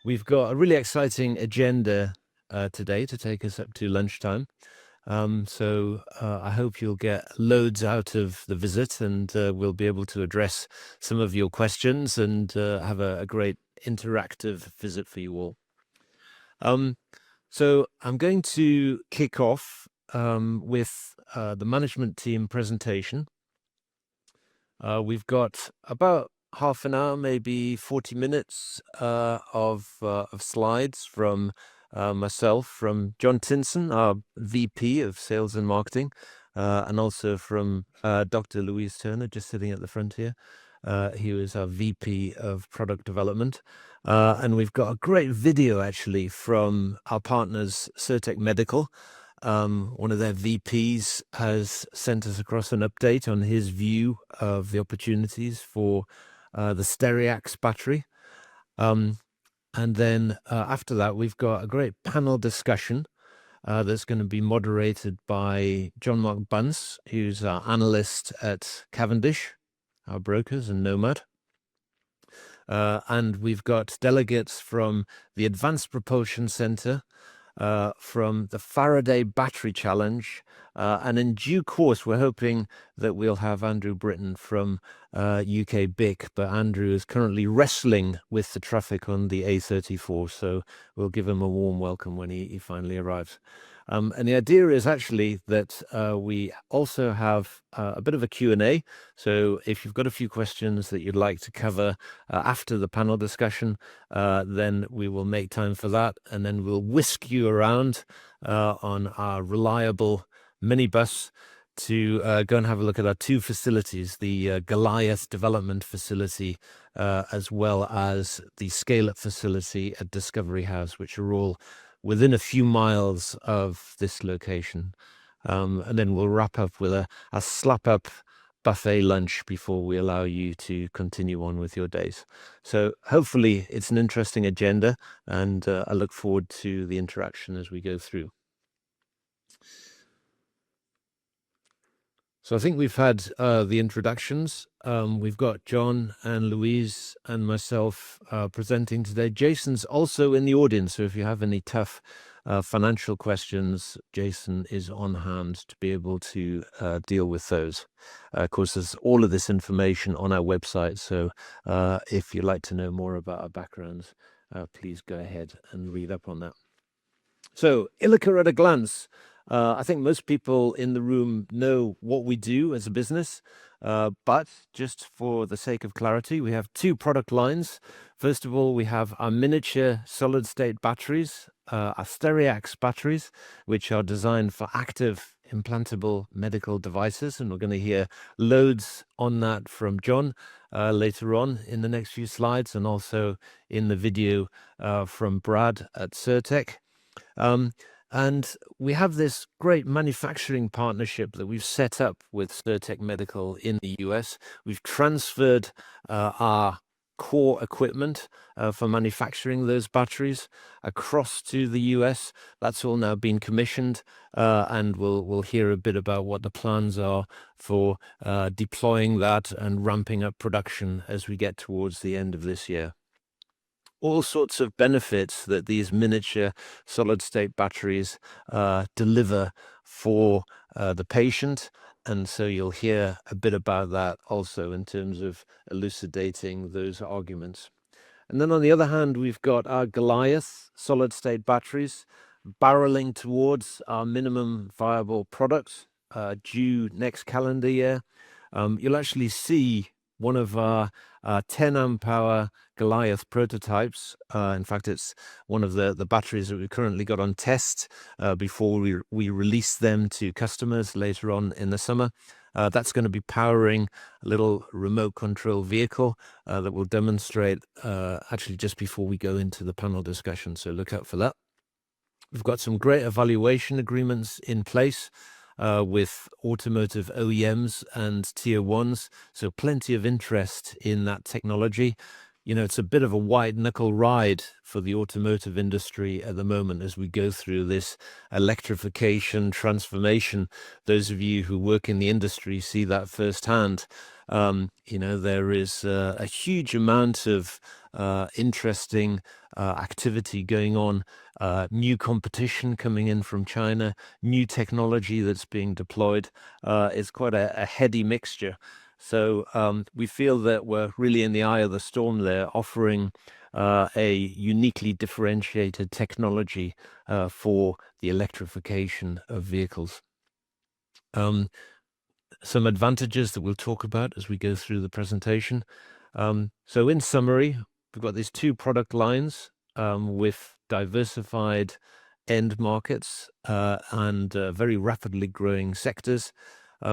We've got a really exciting agenda today to take us up to lunchtime. I hope you'll get loads out of the visit, and we'll be able to address some of your questions and have a great interactive visit for you all. So I'm going to kick off with the management team presentation. We've got about half an hour, maybe 40 minutes of slides from myself, from John Tinson, our VP of Sales and Marketing, and also from Dr. Louise Turner, just sitting at the front here. He was our VP of Product Development. And we've got a great video, actually, from our partners, Certec Medical. One of their VPs has sent us across an update on his view of the opportunities for the Stereax battery. And then after that, we've got a great panel discussion that's going to be moderated by John Mark Bunce, who's our analyst at Cavendish, our brokers, and Nomad. And we've got delegates from the Advanced Propulsion Center, from the Faraday Battery Challenge, and in due course, we're hoping that we'll have Andrew Britton from UK BIC, but Andrew is currently wrestling with the traffic on the A34, so we'll give him a warm welcome when he finally arrives. And the idea is actually that we also have a bit of a Q&A. So if you've got a few questions that you'd like to cover after the panel discussion, then we will make time for that. And then we'll whisk you around on our reliable minibus to go and have a look at our two facilities, the Goliath Development Facility, as well as the Scale-Up Facility at Discovery House, which are all within a few miles of this location. And then we'll wrap up with a slap-up buffet lunch before we allow you to continue on with your days. So hopefully it's an interesting agenda, and I look forward to the interaction as we go through. So I think we've had the introductions. We've got John and Louise and myself presenting today. Jason's also in the audience, so if you have any tough financial questions, Jason is on hand to be able to deal with those. Of course, there's all of this information on our website, so if you'd like to know more about our backgrounds, please go ahead and read up on that. So, Ilika at a glance. I think most people in the room know what we do as a business, but just for the sake of clarity, we have two product lines. First of all, we have our miniature solid-state batteries, our Stereax batteries, which are designed for active implantable medical devices, and we're going to hear loads on that from John later on in the next few slides, and also in the video from Brad at Certec. And we have this great manufacturing partnership that we've set up with Certec Medical in the US. We've transferred our core equipment for manufacturing those batteries across to the US. That's all now been commissioned, and we'll hear a bit about what the plans are for deploying that and ramping up production as we get towards the end of this year. All sorts of benefits that these miniature solid-state batteries deliver for the patient. And so you'll hear a bit about that also in terms of elucidating those arguments. And then on the other hand, we've got our Goliath solid-state batteries barreling towards our minimum viable product due next calendar year. You'll actually see one of our 10 amp hour Goliath prototypes. In fact, it's one of the batteries that we've currently got on test before we release them to customers later on in the summer. That's going to be powering a little remote control vehicle that will demonstrate actually just before we go into the panel discussion. So look out for that. We've got some great evaluation agreements in place with automotive OEMs and tier ones. So plenty of interest in that technology. You know, it's a bit of a white knuckle ride for the automotive industry at the moment as we go through this electrification transformation. Those of you who work in the industry see that firsthand. There is a huge amount of interesting activity going on, new competition coming in from China, new technology that's being deployed. It's quite a heady mixture. So we feel that we're really in the eye of the storm there, offering a uniquely differentiated technology for the electrification of vehicles. Some advantages that we'll talk about as we go through the presentation. So in summary, we've got these two product lines with diversified end markets and very rapidly growing sectors.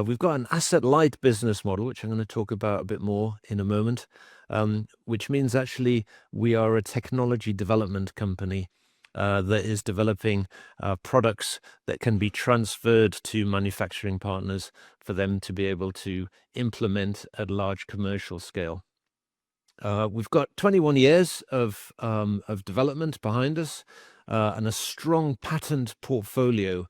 We've got an asset-light business model, which I'm going to talk about a bit more in a moment, which means actually we are a technology development company that is developing products that can be transferred to manufacturing partners for them to be able to implement at large commercial scale. We've got 21 years of development behind us and a strong patent portfolio.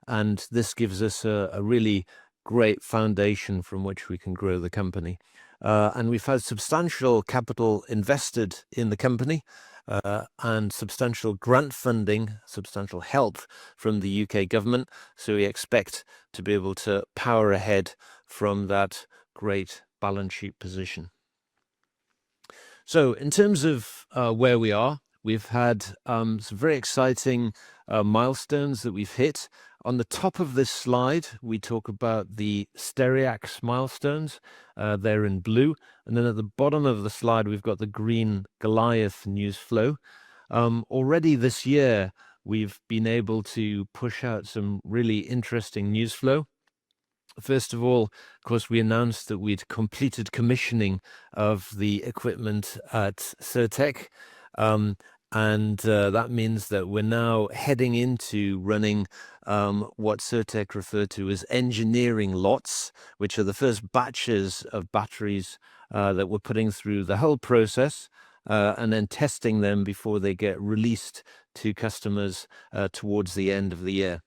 And this gives us a really great foundation from which we can grow the company. And we've had substantial capital invested in the company and substantial grant funding, substantial help from the UK government. So we expect to be able to power ahead from that great balance sheet position. So in terms of where we are, we've had some very exciting milestones that we've hit. On the top of this slide, we talk about the Stereax milestones. They're in blue. And then at the bottom of the slide, we've got the green Goliath news flow. Already this year, we've been able to push out some really interesting news flow. First of all, of course, we announced that we'd completed commissioning of the equipment at Cirtec. And that means that we're now heading into running what Cirtec referred to as engineering lots, which are the first batches of batteries that we're putting through the whole process and then testing them before they get released to customers towards the end of the year.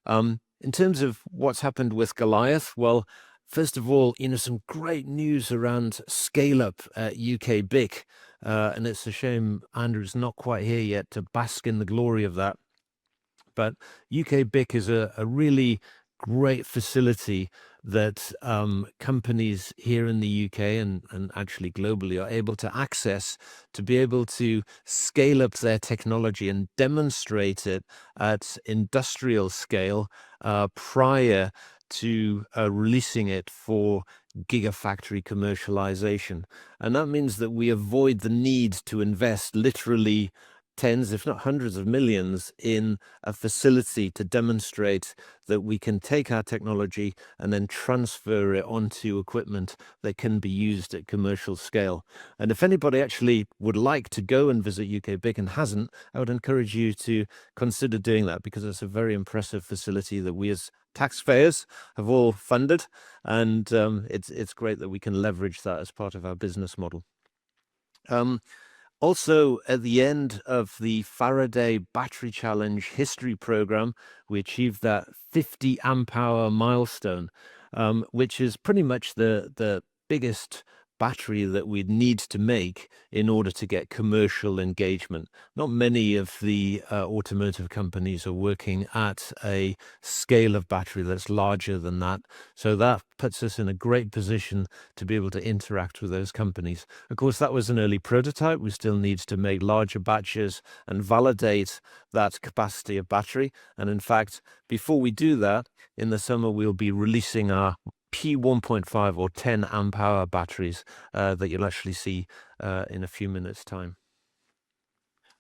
In terms of what's happened with Goliath, well, first of all, some great news around scale up at UK BIC. And it's a shame Andrew's not quite here yet to bask in the glory of that. But UK BIC is a really great facility that companies here in the UK and actually globally are able to access to be able to scale up their technology and demonstrate it at industrial scale prior to releasing it for gigafactory commercialization. And that means that we avoid the need to invest literally tens, if not hundreds of millions in a facility to demonstrate that we can take our technology and then transfer it onto equipment that can be used at commercial scale. And if anybody actually would like to go and visit UK BIC and hasn't, I would encourage you to consider doing that, because it's a very impressive facility that we as taxpayers have all funded. And it's great that we can leverage that as part of our business model. Also, at the end of the Faraday Battery Challenge history program, we achieved that 50 amp hour milestone, which is pretty much the biggest battery that we'd need to make in order to get commercial engagement. Not many of the automotive companies are working at a scale of battery that's larger than that. So that puts us in a great position to be able to interact with those companies. Of course, that was an early prototype. We still need to make larger batches and validate that capacity of battery. And in fact, before we do that, in the summer, we'll be releasing our P1.5 or 10 amp hour batteries that you'll actually see in a few minutes' time.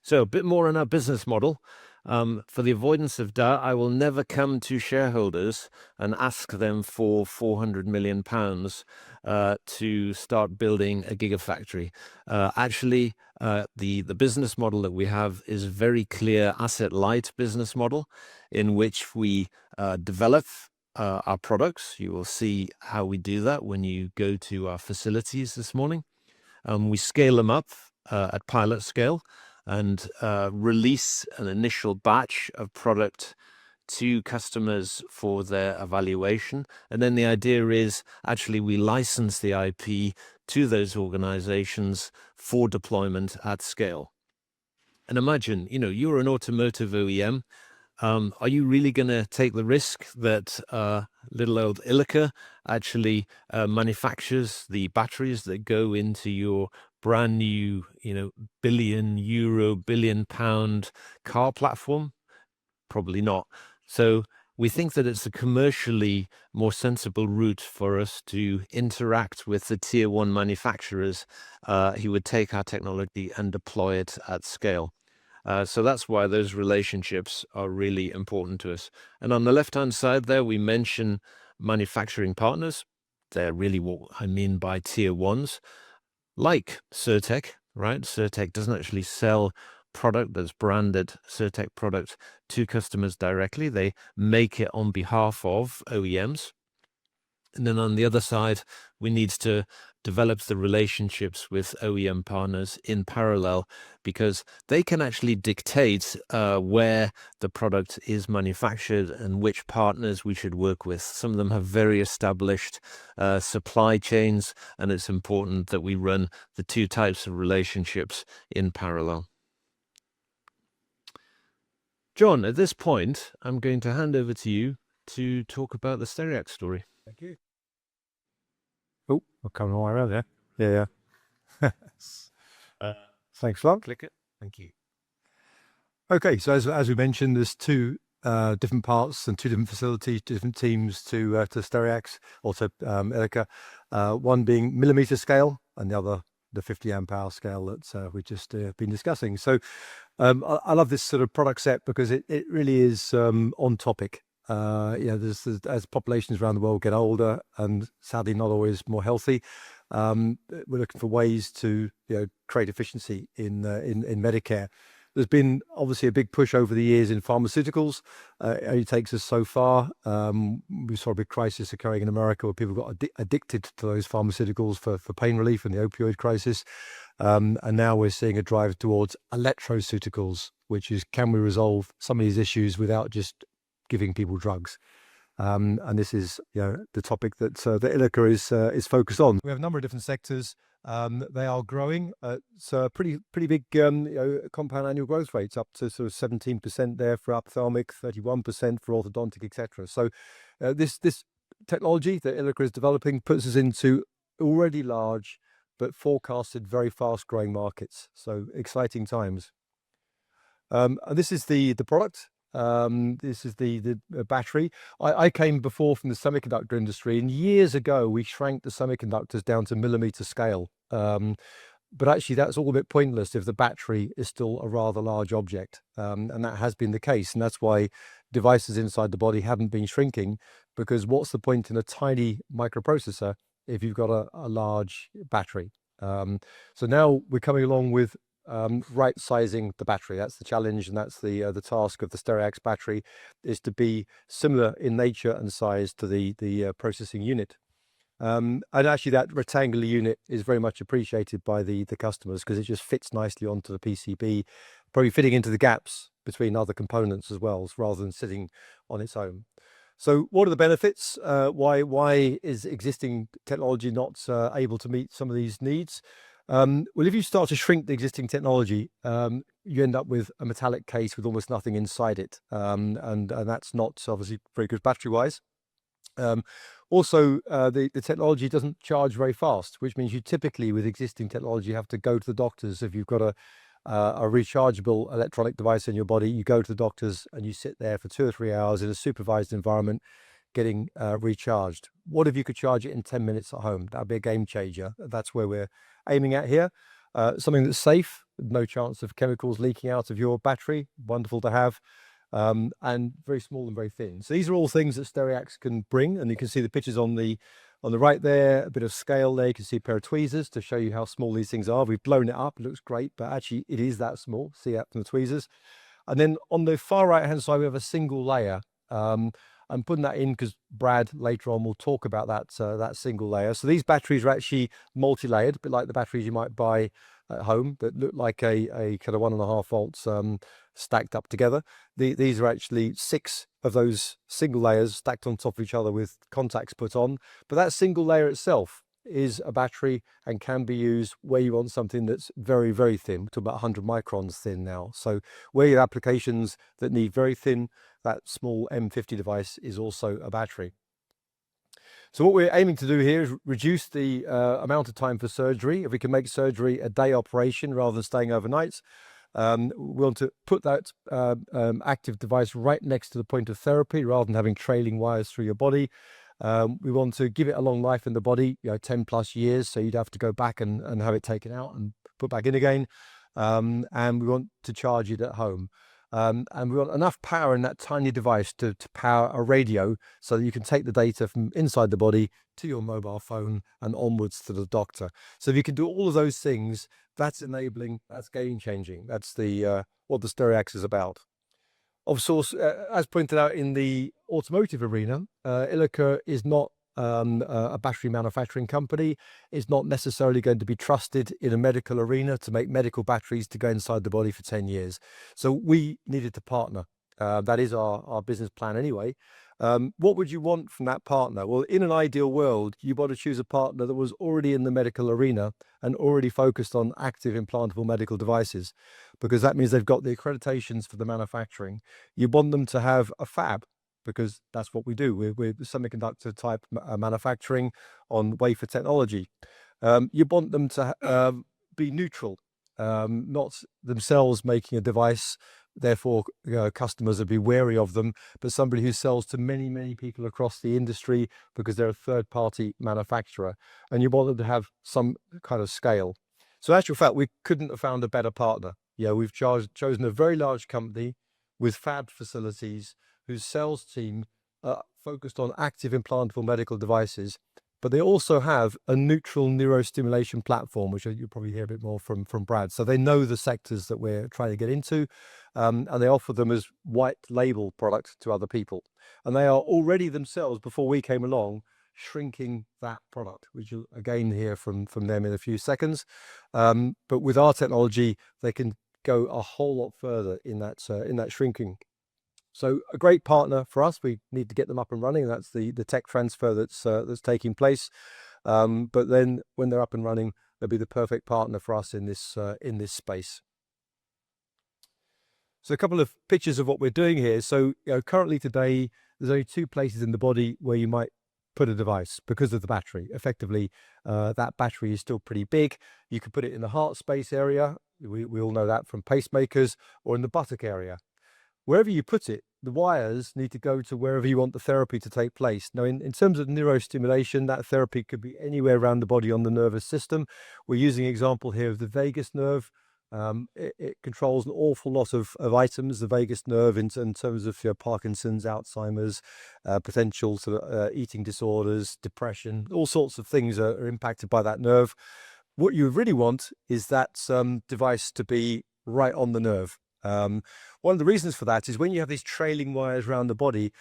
So a bit more on our business model. For the avoidance of doubt, I will never come to shareholders and ask them for £400 million to start building a gigafactory. Actually, the business model that we have is a very clear asset-light business model in which we develop our products. You will see how we do that when you go to our facilities this morning. We scale them up at pilot scale and release an initial batch of product to customers for their evaluation. And then the idea is actually we license the IP to those organizations for deployment at scale. And imagine, you're an automotive OEM. Are you really going to take the risk that little old Ilika actually manufactures the batteries that go into your brand new, €1 billion, £1 billion car platform? Probably not. So we think that it's a commercially more sensible route for us to interact with the tier one manufacturers who would take our technology and deploy it at scale. So that's why those relationships are really important to us. And on the left-hand side there, we mention manufacturing partners. They're really what I mean by tier ones, like Certec, right? Certec doesn't actually sell product that's branded Certec product to customers directly. They make it on behalf of OEMs. And then on the other side, we need to develop the relationships with OEM partners in parallel, because they can actually dictate where the product is manufactured and which partners we should work with. Some of them have very established supply chains, and it's important that we run the two types of relationships in parallel. John, at this point, I'm going to hand over to you to talk about the Stereax story. Thank you. Oh, I'm coming all the way around there. Yeah. Thanks a lot. Click it. Thank you. Okay, so as we mentioned, there's two different parts and two different facilities, different teams to Stereax, also Ilika. One being millimeter scale, and the other the 50 amp hour scale that we just been discussing. So I love this sort of product set because it really is on topic. There's as populations around the world get older and sadly not always more healthy, we're looking for ways to create efficiency in Medicare. There's been obviously a big push over the years in pharmaceuticals. It only takes us so far. We saw a big crisis occurring in America where people got addicted to those pharmaceuticals for pain relief in the opioid crisis. And now we're seeing a drive towards electroceuticals, which is, can we resolve some of these issues without just giving people drugs? And this is the topic that Ilika is focused on. We have a number of different sectors. They are growing. So pretty big compound annual growth rates, up to sort of 17% there for ophthalmic, 31% for orthodontic, etc. So this technology that Ilika is developing puts us into already large but forecasted very fast growing markets. So exciting times. And this is the product. This is the battery. I came before from the semiconductor industry, and years ago we shrank the semiconductors down to millimeter scale. But actually that's all a bit pointless if the battery is still a rather large object. And that has been the case. And that's why devices inside the body haven't been shrinking, because what's the point in a tiny microprocessor if you've got a large battery? So now we're coming along with right sizing the battery. That's the challenge, and that's the task of the Stereax battery, is to be similar in nature and size to the processing unit. And actually that rectangular unit is very much appreciated by the customers, because it just fits nicely onto the PCB, probably fitting into the gaps between other components as well, rather than sitting on its own. So what are the benefits? Why is existing technology not able to meet some of these needs? Well, if you start to shrink the existing technology, you end up with a metallic case with almost nothing inside it. And that's not obviously very good battery-wise. Also, the technology doesn't charge very fast, which means you typically, with existing technology, have to go to the doctors. If you've got a rechargeable electronic device in your body, you go to the doctors and you sit there for 2 or 3 hours in a supervised environment getting recharged. What if you could charge it in 10 minutes at home? That'd be a game changer. That's where we're aiming at here. Something that's safe, no chance of chemicals leaking out of your battery. Wonderful to have. And very small and very thin. So these are all things that Stereax can bring, and you can see the pictures on the right there, a bit of scale there. You can see a pair of tweezers to show you how small these things are. We've blown it up, it looks great, but actually it is that small. See that from the tweezers. And then on the far right hand side we have a single layer, and I'm putting that in because Brad later on will talk about that single layer. So these batteries are actually multi-layered, a bit like the batteries you might buy at home that look like a kind of 1.5 volts stacked up together. These are actually 6 of those single layers stacked on top of each other with contacts put on. But that single layer itself is a battery and can be used where you want something that's very, very thin. We're talking about 100 microns thin now. So where you have applications that need very thin, that small M50 device is also a battery. So what we're aiming to do here is reduce the amount of time for surgery. If we can make surgery a day operation rather than staying overnight, we want to put that active device right next to the point of therapy rather than having trailing wires through your body. We want to give it a long life in the body, 10 plus years, so you'd have to go back and have it taken out and put back in again. And we want to charge it at home. And we want enough power in that tiny device to power a radio so that you can take the data from inside the body to your mobile phone and onwards to the doctor. So if you can do all of those things, that's enabling, that's game changing. That's what the Stereax is about. Of course, as pointed out in the automotive arena, Ilika is not a battery manufacturing company. Is not necessarily going to be trusted in a medical arena to make medical batteries to go inside the body for 10 years. So we needed to partner. That is our business plan anyway. What would you want from that partner? Well, in an ideal world, you want to choose a partner that was already in the medical arena and already focused on active implantable medical devices, because that means they've got the accreditations for the manufacturing. You want them to have a fab, because that's what we do. We're semiconductor type manufacturing on wafer technology. You want them to be neutral, not themselves making a device. Therefore, customers would be wary of them, but somebody who sells to many, many people across the industry because they're a third-party manufacturer, and you want them to have some kind of scale. So, in actual fact, we couldn't have found a better partner. We've chosen a very large company with fab facilities whose sales team are focused on active implantable medical devices, but they also have a neutral neurostimulation platform, which you'll probably hear a bit more from Brad. So they know the sectors that we're trying to get into, and they offer them as white label products to other people. And they are already themselves, before we came along, shrinking that product, which you'll again hear from them in a few seconds. But with our technology, they can go a whole lot further in that shrinking. So a great partner for us. We need to get them up and running. That's the tech transfer that's taking place. But then when they're up and running, they'll be the perfect partner for us in this space. So a couple of pictures of what we're doing here. So currently today, there's only 2 places in the body where you might put a device because of the battery. Effectively, that battery is still pretty big. You could put it in the heart space area. We all know that from pacemakers, or in the buttock area. Wherever you put it, the wires need to go to wherever you want the therapy to take place. Now, in terms of neurostimulation, that therapy could be anywhere around the body on the nervous system. We're using an example here of the vagus nerve. It controls an awful lot of items, the vagus nerve, in terms of Parkinson's, Alzheimer's, potential sort of eating disorders, depression, all sorts of things are impacted by that nerve. What you really want is that device to be right on the nerve. One of the reasons for that is when you have these trailing wires around the body,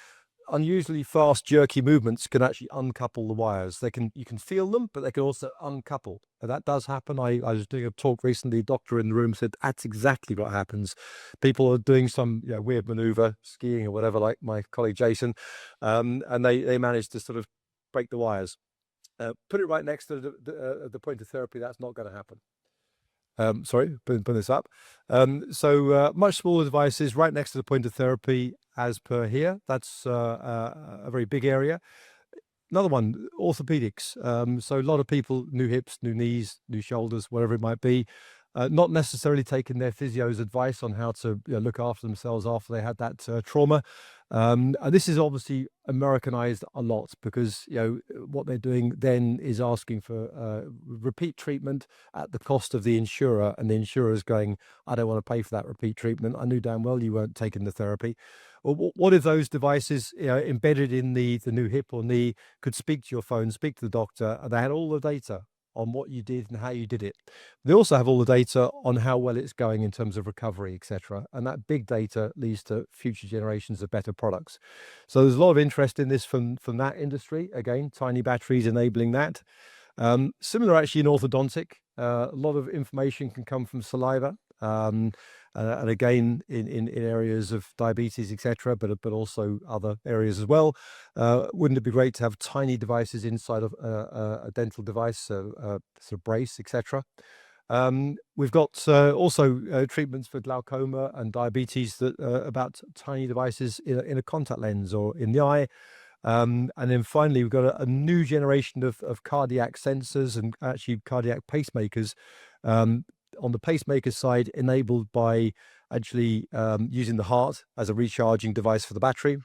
unusually fast, jerky movements can actually uncouple the wires. You can feel them, but they can also uncouple. And that does happen. I was doing a talk recently. A doctor in the room said that's exactly what happens. People are doing some weird maneuver, skiing or whatever, like my colleague Jason, and they manage to sort of break the wires. Put it right next to the point of therapy. That's not going to happen. Sorry, put this up. So much smaller devices right next to the point of therapy as per here. That's a very big area. Another one, orthopedics. So a lot of people, new hips, new knees, new shoulders, whatever it might be, not necessarily taking their physio's advice on how to look after themselves after they had that trauma. And this is obviously Americanized a lot because what they're doing then is asking for repeat treatment at the cost of the insurer, and the insurer is going, I don't want to pay for that repeat treatment. I knew damn well you weren't taking the therapy. Well, what if those devices embedded in the new hip or knee could speak to your phone, speak to the doctor, and they had all the data? on what you did and how you did it. They also have all the data on how well it's going in terms of recovery, etc. And that big data leads to future generations of better products. So there's a lot of interest in this from that industry. Again, tiny batteries enabling that. Similar actually in orthodontic. A lot of information can come from saliva. And again, in areas of diabetes, etc., but also other areas as well. Wouldn't it be great to have tiny devices inside of a dental device, sort of brace, etc.? We've got also treatments for glaucoma and diabetes that about tiny devices in a contact lens or in the eye. And then finally, we've got a new generation of cardiac sensors and actually cardiac pacemakers. On the pacemaker side, enabled by actually using the heart as a recharging device for the battery.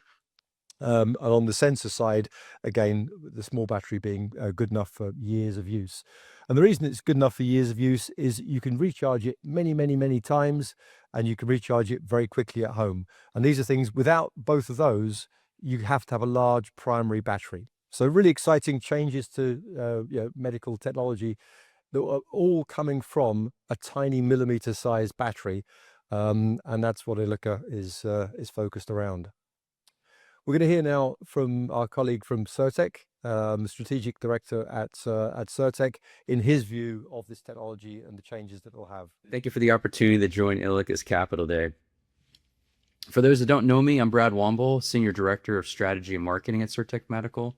And on the sensor side, again, the small battery being good enough for years of use. And the reason it's good enough for years of use is you can recharge it many, many, many times, and you can recharge it very quickly at home. And these are things, without both of those, you have to have a large primary battery. So really exciting changes to medical technology that are all coming from a tiny millimeter sized battery. And that's what Ilika is focused around. We're going to hear now from our colleague from Certec, strategic director at Certec, in his view of this technology and the changes that it'll have. Thank you for the opportunity to join Ilika's Capital Day. For those that don't know me, I'm Brad Womble, Senior Director of Strategy and Marketing at Certec Medical.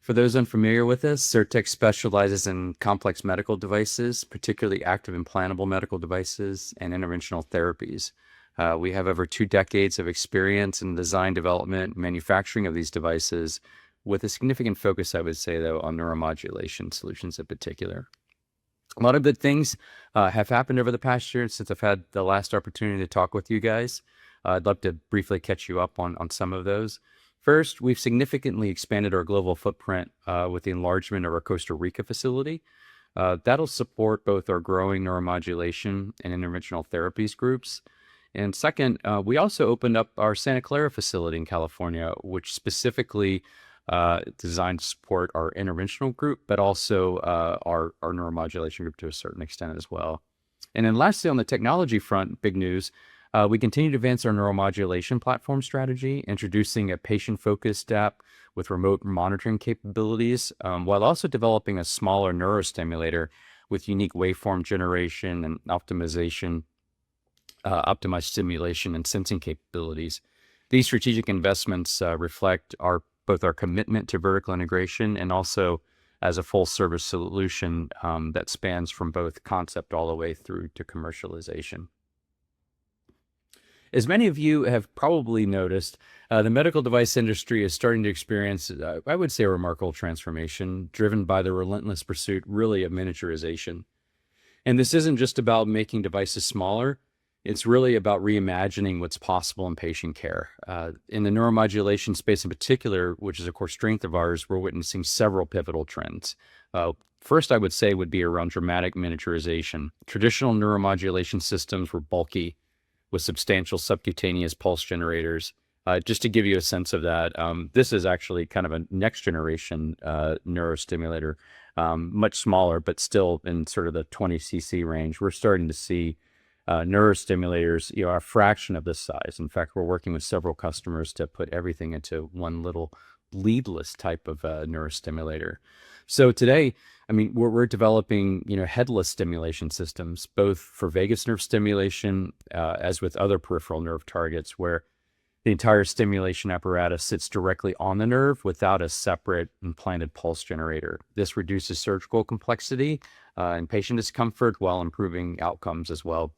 For those unfamiliar with us, Certec specializes in complex medical devices, particularly active implantable medical devices and interventional therapies. We have over 2 decades of experience in design, development, and manufacturing of these devices, with a significant focus, I would say, though, on neuromodulation solutions in particular. A lot of good things have happened over the past year since I've had the last opportunity to talk with you guys. I'd love to briefly catch you up on some of those. First, we've significantly expanded our global footprint with the enlargement of our Costa Rica facility. That'll support both our growing neuromodulation and interventional therapies groups. And second, we also opened up our Santa Clara facility in California, which specifically designed to support our interventional group, but also our neuromodulation group to a certain extent as well. And then lastly, on the technology front, big news, we continue to advance our neuromodulation platform strategy, introducing a patient-focused app with remote monitoring capabilities, while also developing a smaller neurostimulator with unique waveform generation and optimized stimulation and sensing capabilities. These strategic investments reflect both our commitment to vertical integration and also as a full service solution that spans from both concept all the way through to commercialization. As many of you have probably noticed, the medical device industry is starting to experience, I would say, a remarkable transformation driven by the relentless pursuit, really, of miniaturization. And this isn't just about making devices smaller. It's really about reimagining what's possible in patient care. In the neuromodulation space in particular, which is, of course, strength of ours, we're witnessing several pivotal trends. First, I would say, would be around dramatic miniaturization. Traditional neuromodulation systems were bulky, with substantial subcutaneous pulse generators. Just to give you a sense of that, this is actually kind of a next generation neurostimulator, much smaller, but still in sort of the 20 cc range. We're starting to see neurostimulators, a fraction of this size. In fact, we're working with several customers to put everything into one little leadless type of neurostimulator. So today, we're developing, headless stimulation systems, both for vagus nerve stimulation, as with other peripheral nerve targets, where the entire stimulation apparatus sits directly on the nerve without a separate implanted pulse generator. This reduces surgical complexity and patient discomfort while improving outcomes as well.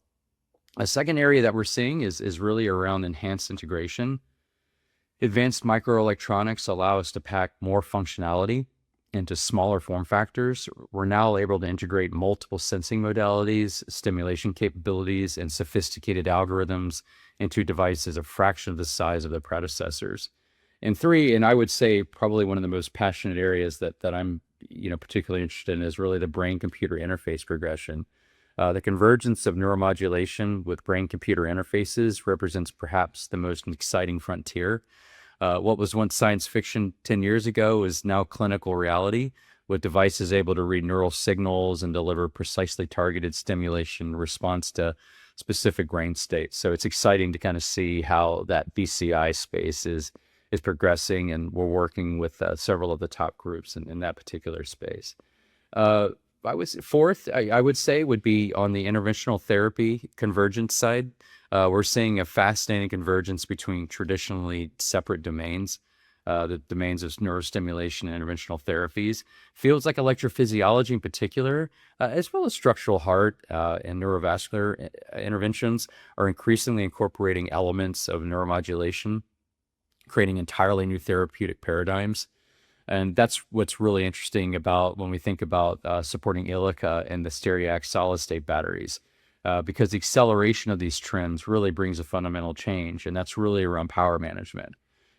A second area that we're seeing is really around enhanced integration. Advanced microelectronics allow us to pack more functionality into smaller form factors. We're now able to integrate multiple sensing modalities, stimulation capabilities, and sophisticated algorithms into devices a fraction of the size of the predecessors. And three, and I would say probably one of the most passionate areas that I'm particularly interested in, is really the brain-computer interface progression. The convergence of neuromodulation with brain-computer interfaces represents perhaps the most exciting frontier. What was once science fiction 10 years ago is now clinical reality. with devices able to read neural signals and deliver precisely targeted stimulation in response to specific brain states. So it's exciting to kind of see how that BCI space is progressing, and we're working with several of the top groups in that particular space. Fourth, I would say, would be on the interventional therapy convergence side. We're seeing a fascinating convergence between traditionally separate domains, the domains of neurostimulation and interventional therapies. Fields like electrophysiology in particular, as well as structural heart and neurovascular interventions, are increasingly incorporating elements of neuromodulation, creating entirely new therapeutic paradigms. And that's what's really interesting about when we think about supporting Ilika and the Stereax solid-state batteries, because the acceleration of these trends really brings a fundamental change, and that's really around power management.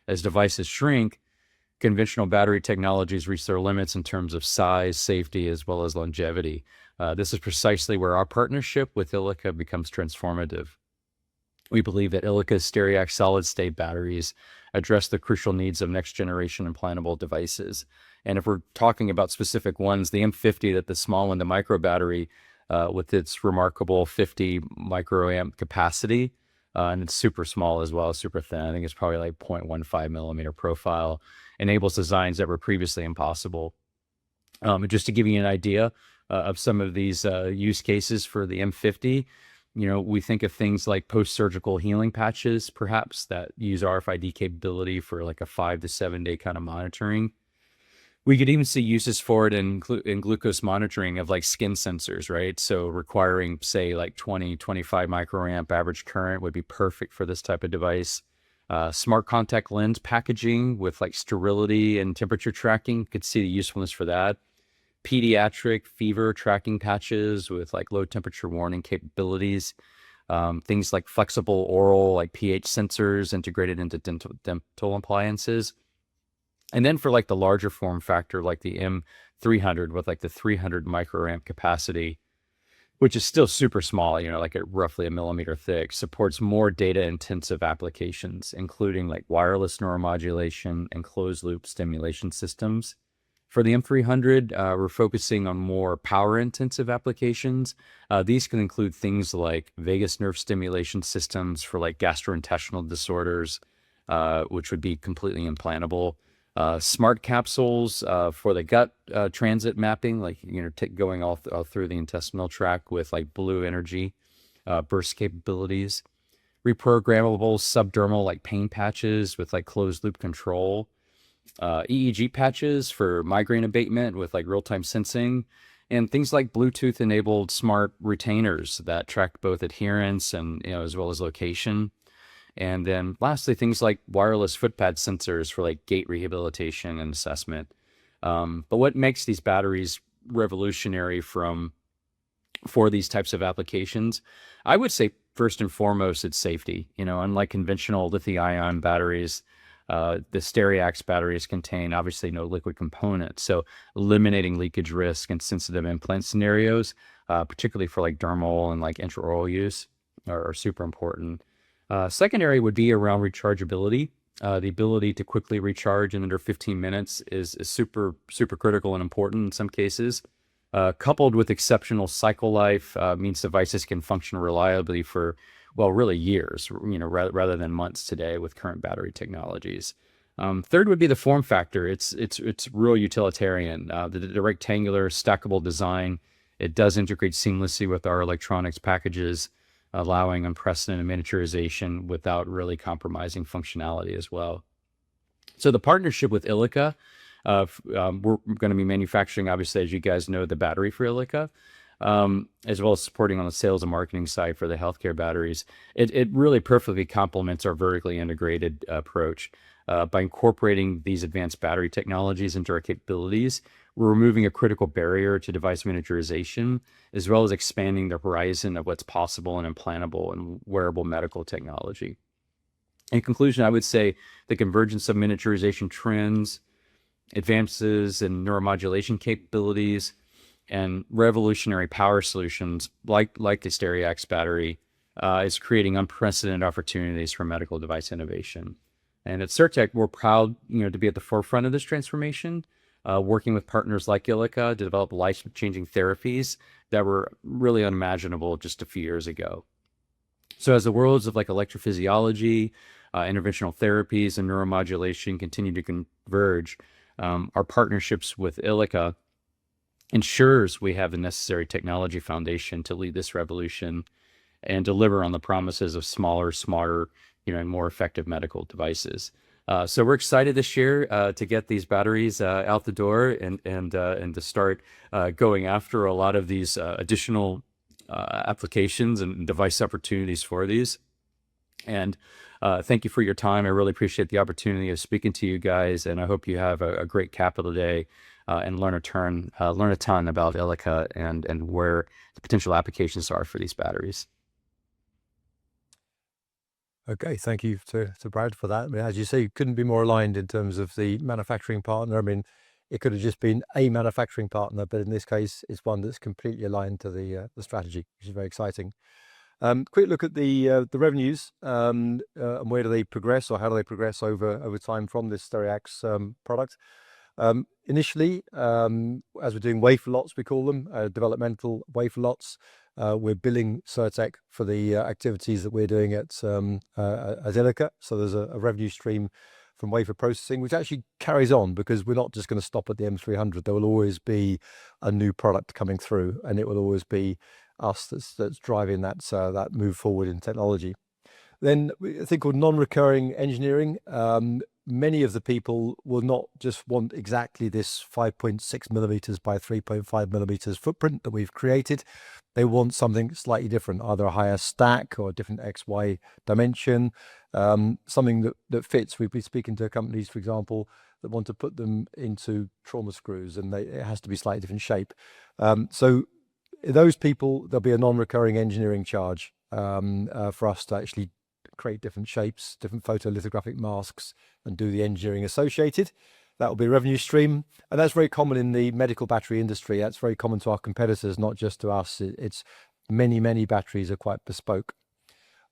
As devices shrink, conventional battery technologies reach their limits in terms of size, safety, as well as longevity. This is precisely where our partnership with Ilika becomes transformative. We believe that Ilika's Stereax solid-state batteries address the crucial needs of next-generation implantable devices. And if we're talking about specific ones, the M50, that the small one, the micro battery, with its remarkable 50 microamp capacity, and it's super small as well, super thin. I think it's probably like 0.15 millimeter profile, enables designs that were previously impossible. And just to give you an idea of some of these use cases for the M50, we think of things like post-surgical healing patches, perhaps, that use RFID capability for like a 5 to 7 day kind of monitoring. We could even see uses for it in glucose monitoring of like skin sensors, right? So requiring, say, like 20, 25 microamp average current would be perfect for this type of device. Smart contact lens packaging with like sterility and temperature tracking, could see the usefulness for that. Pediatric fever tracking patches with like low temperature warning capabilities. Things like flexible oral, like pH sensors integrated into dental appliances. And then for like the larger form factor, like the M300 with like the 300 microamp capacity, which is still super small, like at roughly a millimeter thick, supports more data intensive applications, including like wireless neuromodulation and closed loop stimulation systems. For the M300, we're focusing on more power intensive applications. These can include things like vagus nerve stimulation systems for like gastrointestinal disorders, which would be completely implantable. Smart capsules for the gut transit mapping, like, going all through the intestinal tract with like blue energy burst capabilities. Reprogrammable subdermal like pain patches with like closed loop control. EEG patches for migraine abatement with like real-time sensing, and things like Bluetooth enabled smart retainers that track both adherence and, as well as location. And then lastly, things like wireless footpad sensors for like gait rehabilitation and assessment. But what makes these batteries revolutionary for these types of applications, I would say first and foremost, it's safety. Unlike conventional lithium-ion batteries, the Stereax batteries contain obviously no liquid component, so eliminating leakage risk in sensitive implant scenarios, particularly for like dermal and like intraoral use, are super important. Secondary would be around rechargeability. The ability to quickly recharge in under 15 minutes is super, super critical and important in some cases. Coupled with exceptional cycle life, means devices can function reliably for, well, really years, rather than months today with current battery technologies. Third would be the form factor. It's real utilitarian. The rectangular stackable design, it does integrate seamlessly with our electronics packages, allowing unprecedented miniaturization without really compromising functionality as well. So the partnership with Ilika, we're going to be manufacturing, obviously, as you guys know, the battery for Ilika, as well as supporting on the sales and marketing side for the healthcare batteries. It really perfectly complements our vertically integrated approach. By incorporating these advanced battery technologies into our capabilities, we're removing a critical barrier to device miniaturization, as well as expanding the horizon of what's possible in implantable and wearable medical technology. In conclusion, I would say the convergence of miniaturization trends, advances in neuromodulation capabilities, and revolutionary power solutions like the Stereax battery is creating unprecedented opportunities for medical device innovation. And at Cirtec, we're proud, to be at the forefront of this transformation. working with partners like Ilika to develop life-changing therapies that were really unimaginable just a few years ago. So as the worlds of like electrophysiology, interventional therapies, and neuromodulation continue to converge, our partnerships with Ilika ensures we have the necessary technology foundation to lead this revolution and deliver on the promises of smaller, smarter, and more effective medical devices. So we're excited this year to get these batteries out the door and to start going after a lot of these additional applications and device opportunities for these. And thank you for your time. I really appreciate the opportunity of speaking to you guys, and I hope you have a great Capital Day and learn a ton about Ilika and where the potential applications are for these batteries. Okay, thank you to Brad for that. I mean, as you say, couldn't be more aligned in terms of the manufacturing partner. I mean, it could have just been a manufacturing partner, but in this case, it's one that's completely aligned to the strategy, which is very exciting. Quick look at the revenues and where do they progress, or how do they progress over time from this Stereax product. Initially, as we're doing wafer lots, we call them developmental wafer lots. We're billing Certec for the activities that we're doing at Ilika. So there's a revenue stream from wafer processing, which actually carries on, because we're not just going to stop at the M300. There will always be a new product coming through, and it will always be us that's driving that move forward in technology. Then a thing called non-recurring engineering. Many of the people will not just want exactly this 5.6 millimeters by 3.5 millimeters footprint that we've created. They want something slightly different, either a higher stack or a different XY dimension, something that fits. We've been speaking to companies, for example, that want to put them into trauma screws, and it has to be slightly different shape. So those people, there'll be a non-recurring engineering charge for us to actually create different shapes, different photolithographic masks, and do the engineering associated. That will be a revenue stream, and that's very common in the medical battery industry. That's very common to our competitors, not just to us. It's many batteries are quite bespoke.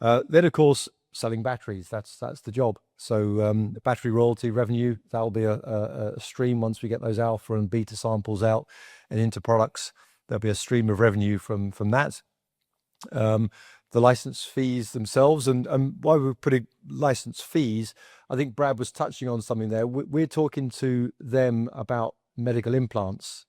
Then, of course, selling batteries. That's the job. So battery royalty revenue, that will be a stream once we get those alpha and beta samples out and into products. There'll be a stream of revenue from that. The license fees themselves, and why we're putting license fees, I think Brad was touching on something there. We're talking to them about medical implants.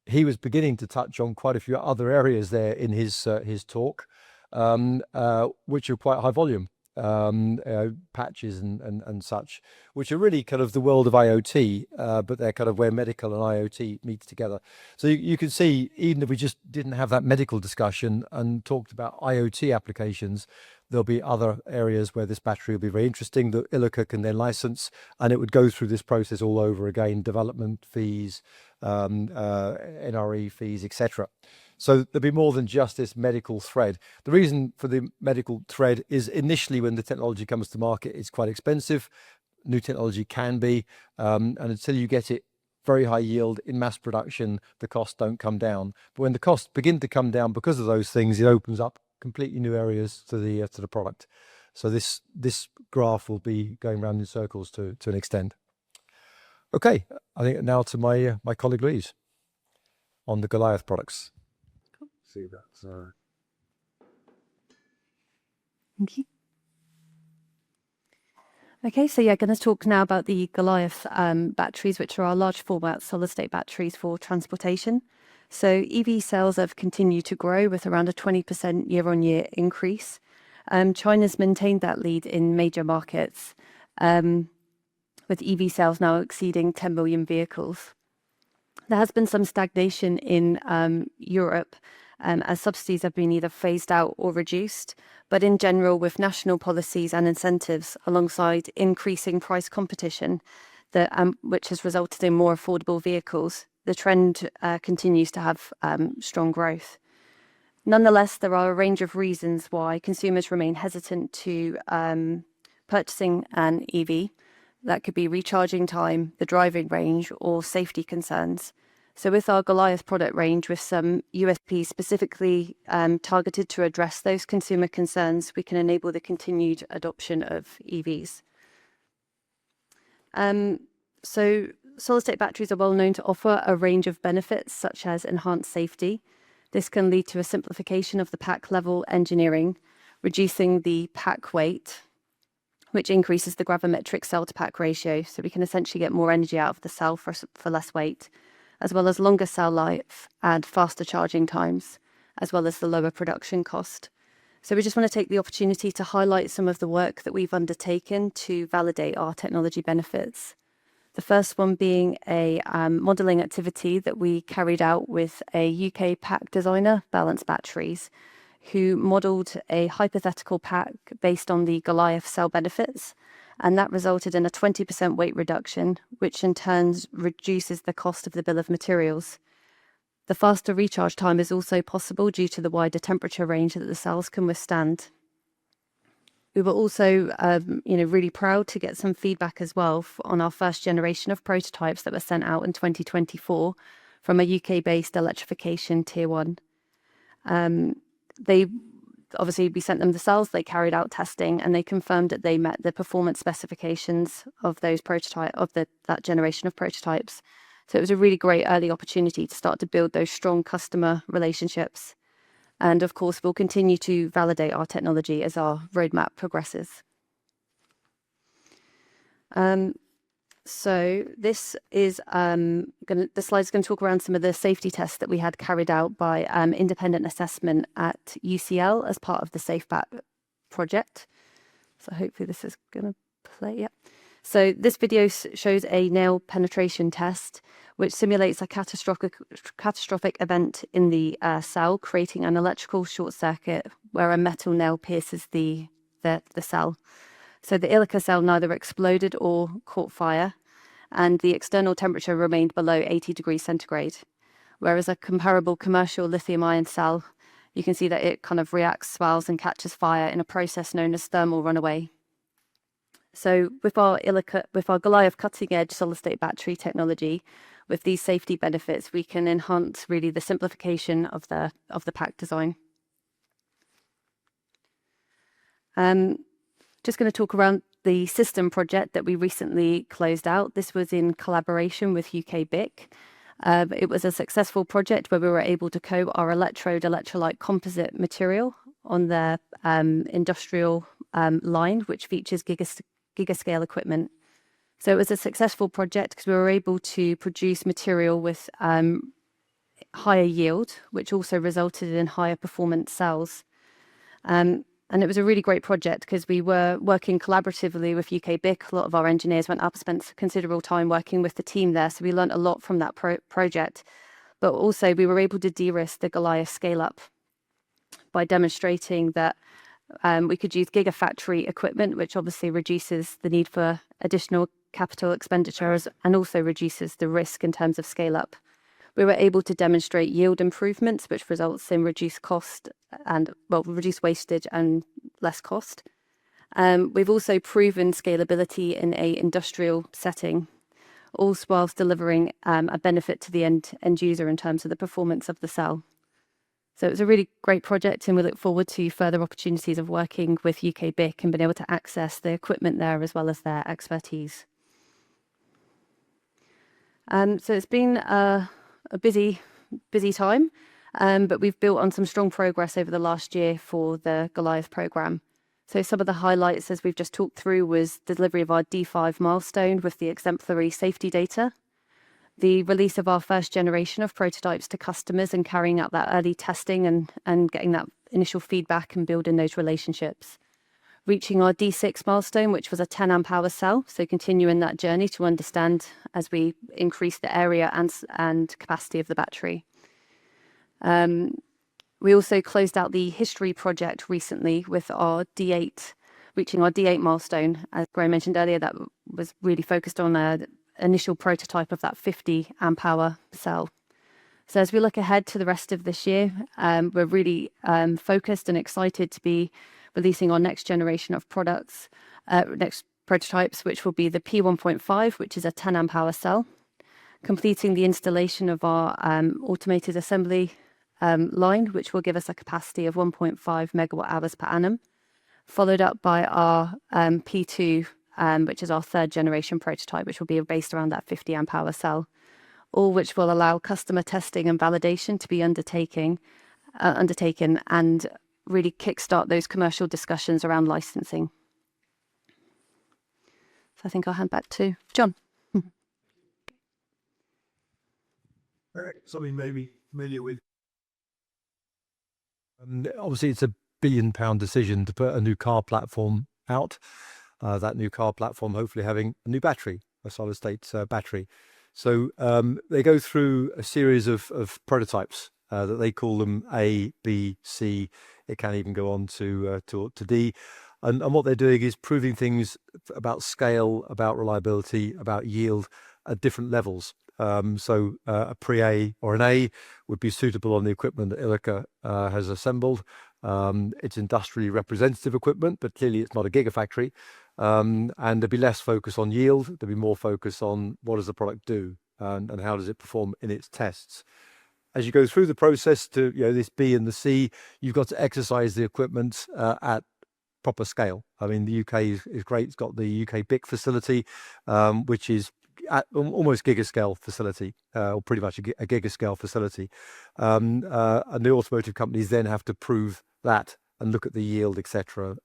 He was beginning to touch on quite a few other areas there in his talk, which are quite high volume. Patches and such, which are really kind of the world of IoT, but they're kind of where medical and IoT meet together. So you can see, even if we just didn't have that medical discussion and talked about IoT applications, there'll be other areas where this battery will be very interesting that Ilika can then license, and it would go through this process all over again: development fees, NRE fees, etc. So there'll be more than just this medical thread. The reason for the medical thread is initially when the technology comes to market, it's quite expensive. New technology can be, and until you get it very high yield in mass production, the costs don't come down. But when the costs begin to come down because of those things, it opens up completely new areas to the product. So this graph will be going round in circles to an extent. Okay, I think now to my colleague Louise on the Goliath products. See that's Thank you. Okay, so yeah, going to talk now about the Goliath batteries, which are our large format solid state batteries for transportation. So EV sales have continued to grow with around a 20% year-on-year increase. China's maintained that lead in major markets, with EV sales now exceeding 10 million vehicles. There has been some stagnation in Europe, as subsidies have been either phased out or reduced. But in general, with national policies and incentives alongside increasing price competition, which has resulted in more affordable vehicles, the trend continues to have strong growth. Nonetheless, there are a range of reasons why consumers remain hesitant to purchasing an EV. That could be recharging time, the driving range, or safety concerns. So with our Goliath product range, with some USPs specifically targeted to address those consumer concerns, we can enable the continued adoption of EVs. So solid-state batteries are well known to offer a range of benefits such as enhanced safety. This can lead to a simplification of the pack level engineering, reducing the pack weight, which increases the gravimetric cell to pack ratio. So we can essentially get more energy out of the cell for less weight, as well as longer cell life and faster charging times, as well as the lower production cost. So we just want to take the opportunity to highlight some of the work that we've undertaken to validate our technology benefits. The first one being a modelling activity that we carried out with a UK pack designer, Balance Batteries, who modelled a hypothetical pack based on the Goliath cell benefits, and that resulted in a 20% weight reduction, which in turn reduces the cost of the bill of materials. The faster recharge time is also possible due to the wider temperature range that the cells can withstand. We were also, really proud to get some feedback as well on our first generation of prototypes that were sent out in 2024 from a UK-based electrification tier one. We sent them the cells, they carried out testing, and they confirmed that they met the performance specifications of that generation of prototypes. So it was a really great early opportunity to start to build those strong customer relationships. And of course, we'll continue to validate our technology as our roadmap progresses. So this is the slide's going to talk around some of the safety tests that we had carried out by independent assessment at UCL as part of the SafeBat project. So hopefully this is going to play. Yep. So this video shows a nail penetration test, which simulates a catastrophic event in the cell, creating an electrical short circuit where a metal nail pierces the cell. So the Ilika cell neither exploded or caught fire, and the external temperature remained below 80 degrees centigrade. Whereas a comparable commercial lithium-ion cell, you can see that it kind of reacts, swells, and catches fire in a process known as thermal runaway. So with our Goliath cutting-edge solid-state battery technology, with these safety benefits, we can enhance really the simplification of the pack design. Just going to talk around the system project that we recently closed out. This was in collaboration with UK BIC. It was a successful project where we were able to coat our electrolyte composite material on the industrial line, which features gigascale equipment. So it was a successful project because we were able to produce material with higher yield, which also resulted in higher performance cells. And it was a really great project because we were working collaboratively with UK BIC. A lot of our engineers went up, spent considerable time working with the team there. So we learned a lot from that project. But also we were able to de-risk the Goliath scale-up by demonstrating that we could use gigafactory equipment, which obviously reduces the need for additional capital expenditures and also reduces the risk in terms of scale-up. We were able to demonstrate yield improvements, which results in reduced cost and, reduced wastage and less cost. We've also proven scalability in an industrial setting, all whilst delivering a benefit to the end user in terms of the performance of the cell. So it was a really great project, and we look forward to further opportunities of working with UK BIC and being able to access the equipment there as well as their expertise. So it's been a busy time, but we've built on some strong progress over the last year for the Goliath program. So some of the highlights, as we've just talked through, was the delivery of our D5 milestone with the exemplary safety data, the release of our first generation of prototypes to customers and carrying out that early testing and getting that initial feedback and building those relationships, reaching our D6 milestone, which was a 10 amp hour cell. So continuing that journey to understand as we increase the area and capacity of the battery. We also closed out the history project recently with our D8, reaching our D8 milestone. As Graham mentioned earlier, that was really focused on an initial prototype of that 50 amp hour cell. So as we look ahead to the rest of this year, we're really focused and excited to be releasing our next generation of products, next prototypes, which will be the P1.5, which is a 10 amp hour cell, completing the installation of our automated assembly line, which will give us a capacity of 1.5 megawatt hours per annum, followed up by our P2 which is our third generation prototype, which will be based around that 50 amp hour cell, all which will allow customer testing and validation to be undertaken and really kickstart those commercial discussions around licensing. So I think I'll hand back to John. Something maybe familiar with. Obviously, it's £1 billion decision to put a new car platform out. That new car platform hopefully having a new battery, a solid state battery. So they go through a series of prototypes that they call them A, B, C. It can even go on to D. And what they're doing is proving things about scale, about reliability, about yield at different levels. So a pre-A or an A would be suitable on the equipment that Ilika has assembled. It's industrially representative equipment, but clearly it's not a gigafactory. And there'd be less focus on yield. There'd be more focus on what does the product do and how does it perform in its tests. As you go through the process to this B and the C, you've got to exercise the equipment at proper scale. I mean, the UK is great. It's got the UK BIC facility, which is at almost gigascale facility, or pretty much a gigascale facility. And the automotive companies then have to prove that and look at the yield, etc.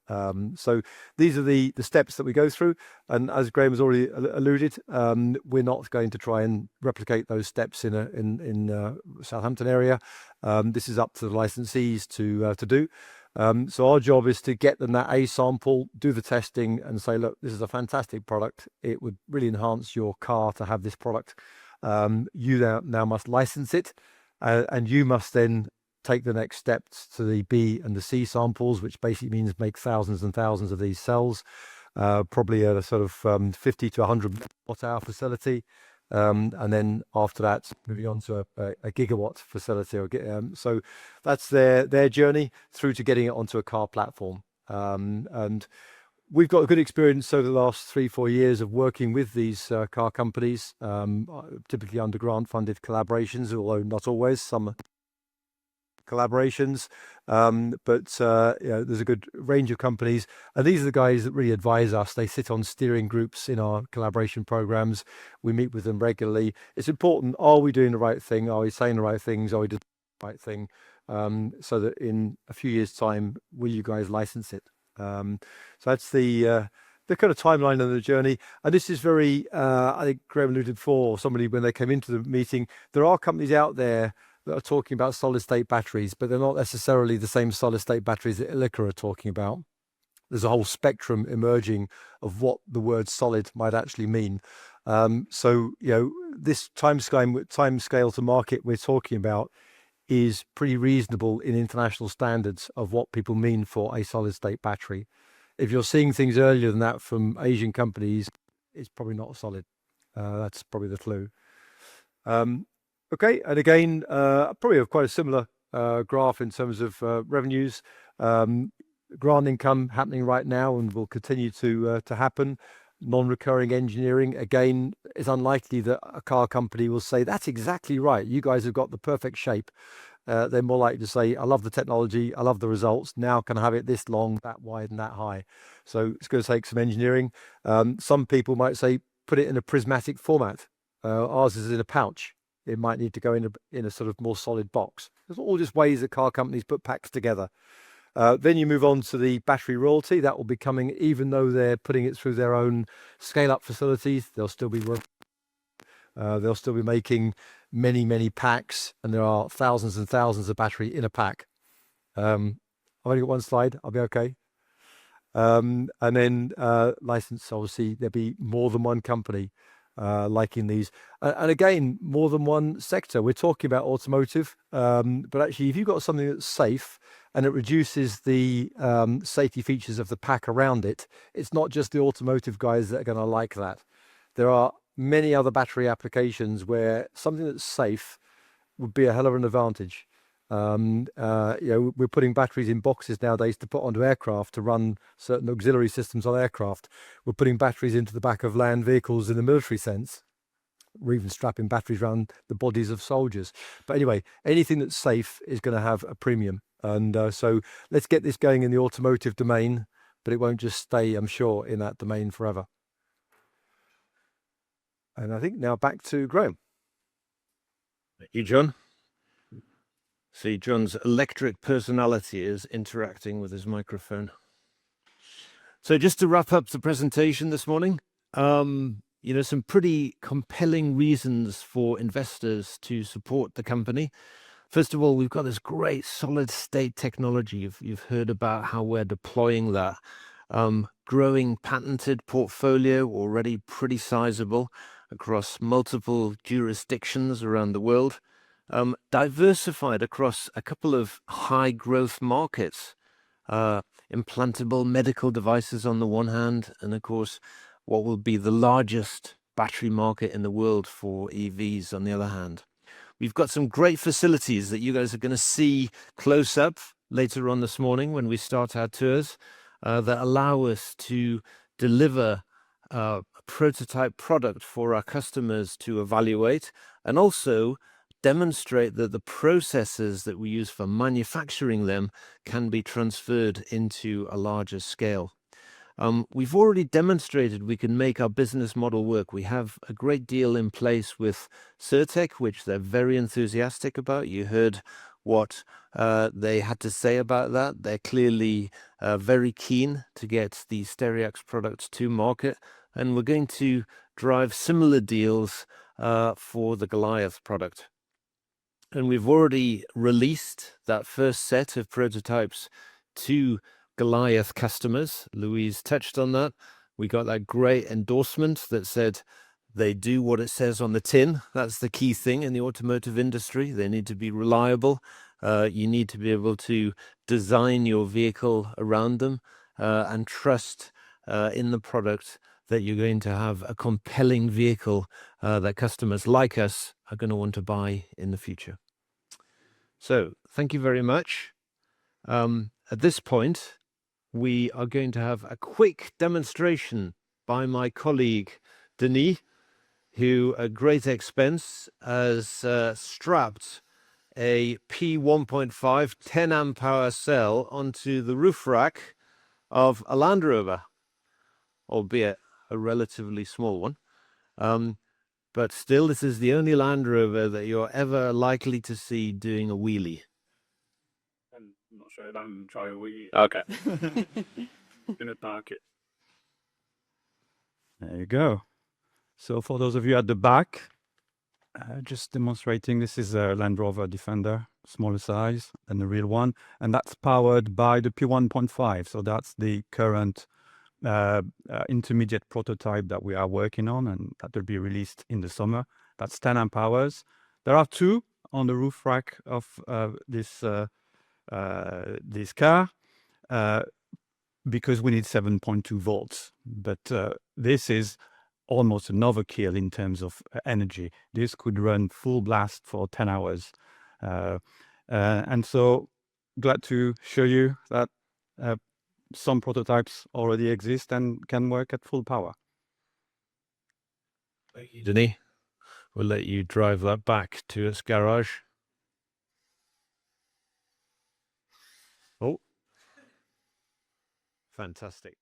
So these are the steps that we go through. And as Graham has already alluded, we're not going to try and replicate those steps in Southampton area. This is up to the licensees to do. So our job is to get them that A sample, do the testing and say, look, this is a fantastic product. It would really enhance your car to have this product. You now must license it and you must then take the next steps to the B and the C samples, which basically means make thousands and thousands of these cells, probably at a sort of 50 to 100 watt hour facility. And then after that, moving on to a gigawatt facility. So that's their journey through to getting it onto a car platform. And we've got a good experience over the last 3-4 years of working with these car companies, typically under grant-funded collaborations, although not always. Some collaborations, but there's a good range of companies, and these are the guys that really advise us. They sit on steering groups in our collaboration programs. We meet with them regularly. It's important, are we doing the right thing? Are we saying the right things? Are we doing the right thing? So that in a few years' time, will you guys license it? So that's the kind of timeline of the journey. And this is very, I think Graham alluded before, somebody when they came into the meeting, there are companies out there that are talking about solid state batteries, but they're not necessarily the same solid state batteries that Ilika are talking about. There's a whole spectrum emerging of what the word solid might actually mean. So this timescale to market we're talking about is pretty reasonable in international standards of what people mean for a solid state battery. If you're seeing things earlier than that from Asian companies, it's probably not solid. That's probably the clue. Okay, and again, probably quite a similar graph in terms of revenues. Grant income happening right now and will continue to happen. Non-recurring engineering, again, it's unlikely that a car company will say, that's exactly right, you guys have got the perfect shape. They're more likely to say, I love the technology, I love the results, now can I have it this long, that wide and that high? So it's going to take some engineering. Some people might say, put it in a prismatic format. Ours is in a pouch. It might need to go in a sort of more solid box. There's all just ways that car companies put packs together. Then you move on to the battery royalty. That will be coming, even though they're putting it through their own scale-up facilities. They'll still be making many packs, and there are thousands and thousands of battery in a pack. I've only got one slide. I'll be okay. And then license, obviously, there'll be more than one company liking these, and again, more than one sector. We're talking about automotive, but actually, if you've got something that's safe and it reduces the safety features of the pack around it, it's not just the automotive guys that are going to like that. There are many other battery applications where something that's safe would be a hell of an advantage. We're putting batteries in boxes nowadays to put onto aircraft to run certain auxiliary systems on aircraft. We're putting batteries into the back of land vehicles in the military sense. We're even strapping batteries around the bodies of soldiers. But anyway, anything that's safe is going to have a premium. And so let's get this going in the automotive domain, but it won't just stay, I'm sure, in that domain forever. And I think now back to Graham. Thank you, John. See, John's electric personality is interacting with his microphone. So just to wrap up the presentation this morning, some pretty compelling reasons for investors to support the company. First of all, we've got this great solid state technology. You've heard about how we're deploying that. Growing patented portfolio, already pretty sizable across multiple jurisdictions around the world. Diversified across a couple of high growth markets. Implantable medical devices on the one hand, and of course, what will be the largest battery market in the world for EVs on the other hand. We've got some great facilities that you guys are going to see close up later on this morning when we start our tours that allow us to deliver a prototype product for our customers to evaluate and also demonstrate that the processes that we use for manufacturing them can be transferred into a larger scale. We've already demonstrated we can make our business model work. We have a great deal in place with Cirtec, which they're very enthusiastic about. You heard what they had to say about that. They're clearly very keen to get the Stereax products to market, and we're going to drive similar deals for the Goliath product. And we've already released that first set of prototypes to Goliath customers. Louise touched on that. We got that great endorsement that said they do what it says on the tin. That's the key thing in the automotive industry. They need to be reliable. You need to be able to design your vehicle around them and trust in the product that you're going to have a compelling vehicle that customers like us are going to want to buy in the future. So thank you very much. At this point, we are going to have a quick demonstration by my colleague, Denis, who at great expense has strapped a P1.5 10 amp hour cell onto the roof rack of a Land Rover, albeit a relatively small one. But still, this is the only Land Rover that you're ever likely to see doing a wheelie. I'm not sure if I'm trying a wheelie. Okay. Gonna park it. There you go. So for those of you at the back, just demonstrating, this is a Land Rover Defender, smaller size than the real one, and that's powered by the P1.5. So that's the current intermediate prototype that we are working on, and that will be released in the summer. That's 10 amp hours. There are two on the roof rack of this car because we need 7.2 volts. But this is almost an overkill in terms of energy. This could run full blast for 10 hours. And so glad to show you that some prototypes already exist and can work at full power. Thank you, Denis. We'll let you drive that back to its garage. Oh, fantastic.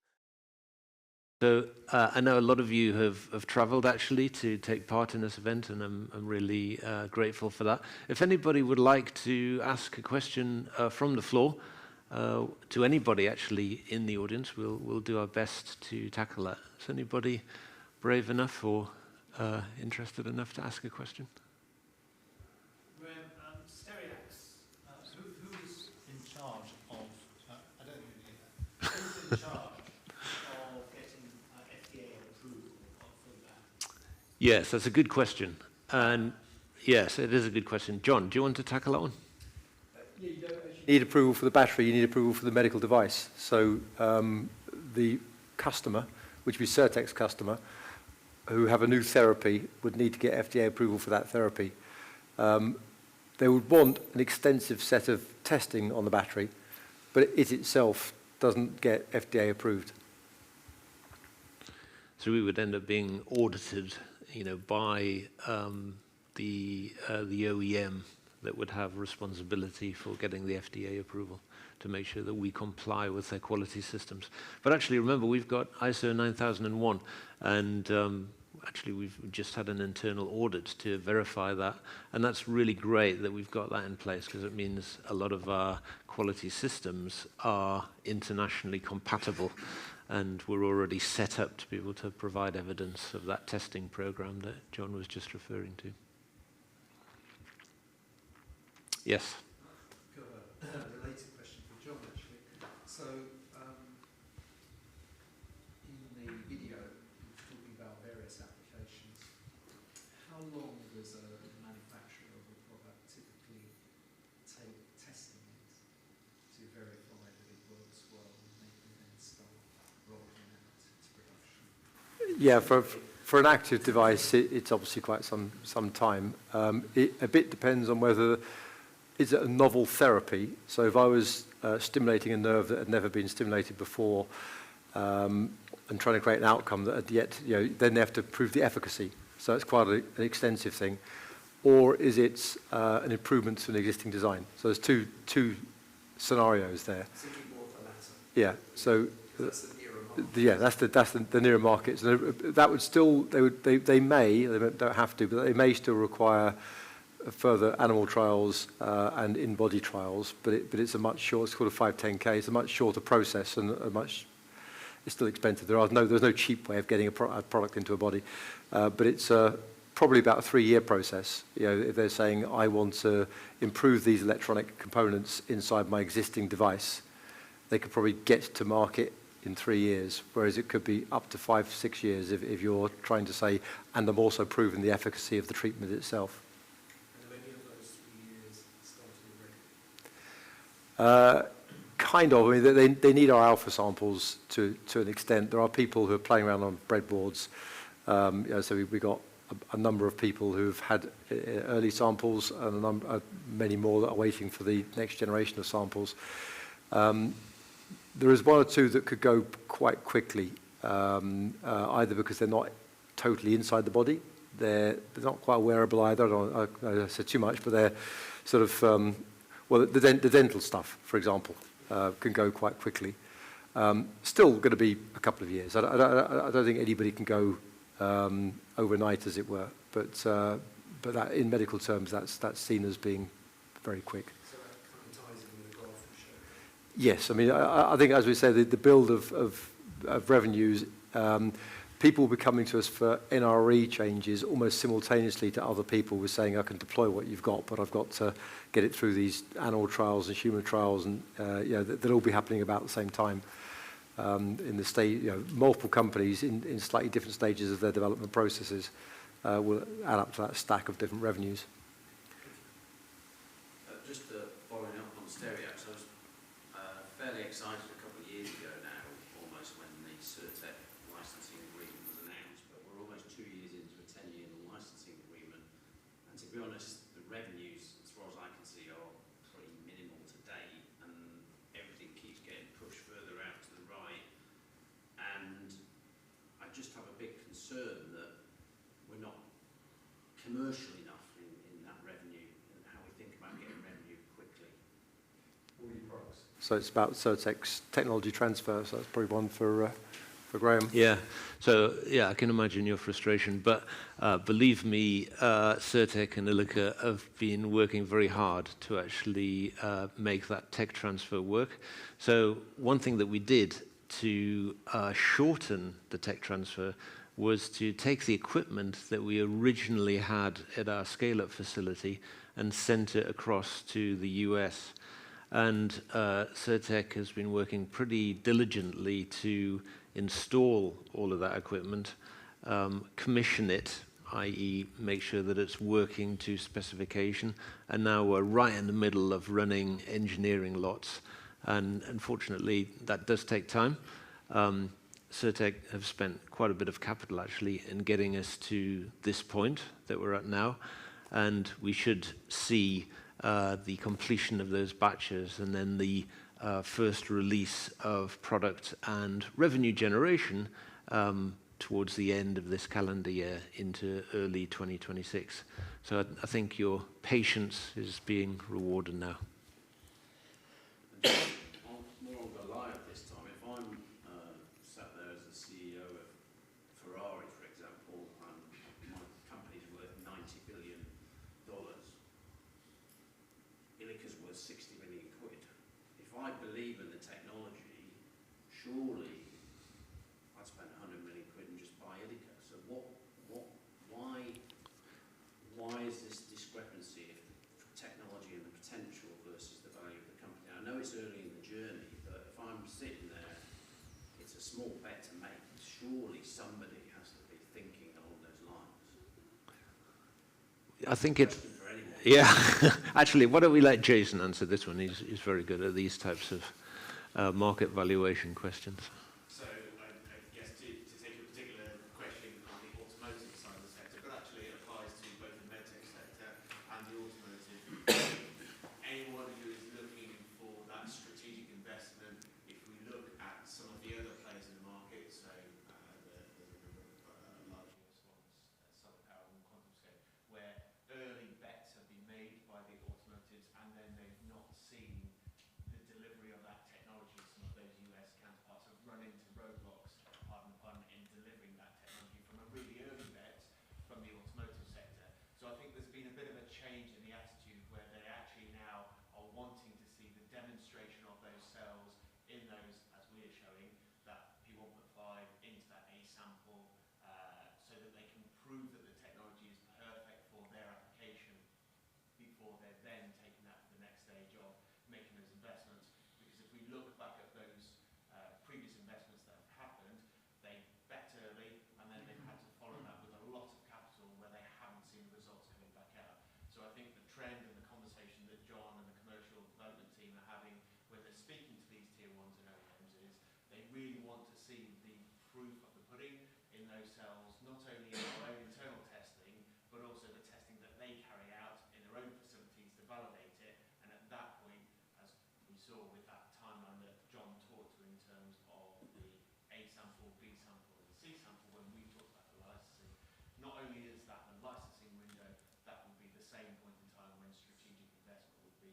So I know a lot of you have traveled actually to take part in this event, and I'm really grateful for that. If anybody would like to ask a question from the floor, to anybody actually in the audience, we'll do our best to tackle that. Is anybody brave enough or interested enough to ask a question? Stereax, who's in charge of, I don't know who's in charge of getting FDA approval for that? Yes, that's a good question. And yes, it is a good question. John, do you want to tackle that one? You don't actually need approval for the battery, you need approval for the medical device. So the customer, which would be Cirtec's customer, who have a new therapy, would need to get FDA approval for that therapy. They would want an extensive set of testing on the battery, but it itself doesn't get FDA approved. So we would end up being audited, by the OEM that would have responsibility for getting the FDA approval to make sure that we comply with their quality systems. But actually, remember, we've got ISO 9001, and Actually, we've just had an internal audit to verify that, and that's really great that we've got that in place, because it means a lot of our quality systems are internationally compatible, and we're already set up to be able to provide evidence of that testing program that John was just referring to. Yes. I've got a related question for John, actually. So, in the video, he was talking about various applications. How long does a manufacturer of a product typically take testing it to verify that it works well and they can then start rolling out its production? Yeah, for an active device, it's obviously quite some time. It a bit depends on whether is it a novel therapy. So if I was stimulating a nerve that had never been stimulated before, and trying to create an outcome that had yet, then they have to prove the efficacy. So it's quite an extensive thing. Or is it an improvement to an existing design? So there's two scenarios there. Thinking more of the latter. Yeah. So That's the nearer market. that's the nearer markets. That would still they don't have to, but they may still require further animal trials and in-body trials. But it's a much shorter. It's called a 510K. It's a much shorter process and it's still expensive. There's no cheap way of getting a product into a body, but it's probably about a 3-year process. If they're saying I want to improve these electronic components inside my existing device, they could probably get to market in 3 years, whereas it could be up to 5-6 years if you're trying to say, and I'm also proving the efficacy of the treatment itself. And are any of those 3 years started already? Kind of. I mean, they need our alpha samples to an extent. There are people who are playing around on breadboards. So we got a number of people who've had early samples and many more that are waiting for the next generation of samples. There is one or two that could go quite quickly, either because they're not totally inside the body. They're not quite wearable either. I don't know, I said too much, but they're sort of, the dental stuff, for example, can go quite quickly. Still going to be a couple of years. I don't think anybody can go overnight, as it were. But that, in medical terms, that's seen as being very quick. So that kind of ties in with the graph you showed. Yes, I mean, I think, as we say, the build of revenues, people will be coming to us for NRE changes almost simultaneously to other people who are saying, I can deploy what you've got, but I've got to get it through these animal trials and human trials, and they'll all be happening about the same time. In the state, multiple companies in slightly different stages of their development processes will add up to that stack of different revenues. Just following up on Stereax, I was fairly excited a couple of years ago now, almost when the Certec licensing agreement was announced, but we're almost 2 years into a 10-year licensing agreement, and to be honest, the revenues, as far as I can see, are pretty minimal to date, and everything keeps getting pushed further out to the right, and I just have a big concern that we're not commercial enough in that revenue and how we think about getting revenue quickly. All your products. So it's about Certec's technology transfer. So that's probably one for Graham. Yeah. So, I can imagine your frustration. But believe me, Certec and Ilika have been working very hard to actually make that tech transfer work. So one thing that we did to shorten the tech transfer was to take the equipment that we originally had at our scale-up facility and sent it across to the US. And Certec has been working pretty diligently to install all of that equipment, commission it, i.e. make sure that it's working to specification, and now we're right in the middle of running engineering lots. And unfortunately, that does take time. Certec have spent quite a bit of capital, actually, in getting us to this point that we're at now, and we should see the completion of those batches and then the first release of product and revenue generation towards the end of this calendar year into early 2026. So I think your patience is being rewarded now. More on Goliath this time. If I'm sat there as the CEO of Ferrari, for example, and worth 60 million quid. If I believe in the technology, surely I'd spend 100 million quid and just buy Ilika. So why is this discrepancy of the technology and the potential versus the value of the company? I know it's early in the journey, but if I'm sitting there, it's a small bet to make. Surely somebody has to be thinking along those lines. I think it. Question for anyone. Yeah, actually, why don't we let Jason answer this one? He's very good at these types of market valuation questions. So I guess to take your particular question on the automotive side of the sector, but actually it applies to both the medtech sector and the automotive. Anyone who is looking for that strategic investment, if we look at some of the other players in the market, so there's a number of large US ones, Southern Power and QuantumScape, where early bets have been made by the automotives and then they've not seen the delivery of that technology. Some of those US counterparts have run into roadblocks, pardon the pun, in delivering that technology from a really early bet from the automotive sector. So I think there's been a bit of a change in the attitude where they actually now are wanting to see the demonstration of those cells in those, as we are showing, that P1.5 into that A sample, so that they can prove that the technology is perfect for their application before they're then taking that to the next stage of making those investments. Because if we look back at those previous investments that have happened, they bet early and then they've had to follow that with a lot of capital where they haven't seen the results coming back out. So I think the trend and the conversation that John and the commercial development team are having when they're speaking to these tier ones and OEMs is they really want to see the proof of the pudding in those cells, not only in their own internal testing, but also the testing that they carry out in their own facilities to validate it. And at that point, as we saw with that timeline that John talked to in terms of the A sample, B sample, and C sample, when we talked about the licensing, not only is that the licensing window, that would be the same point in time when strategic investment would be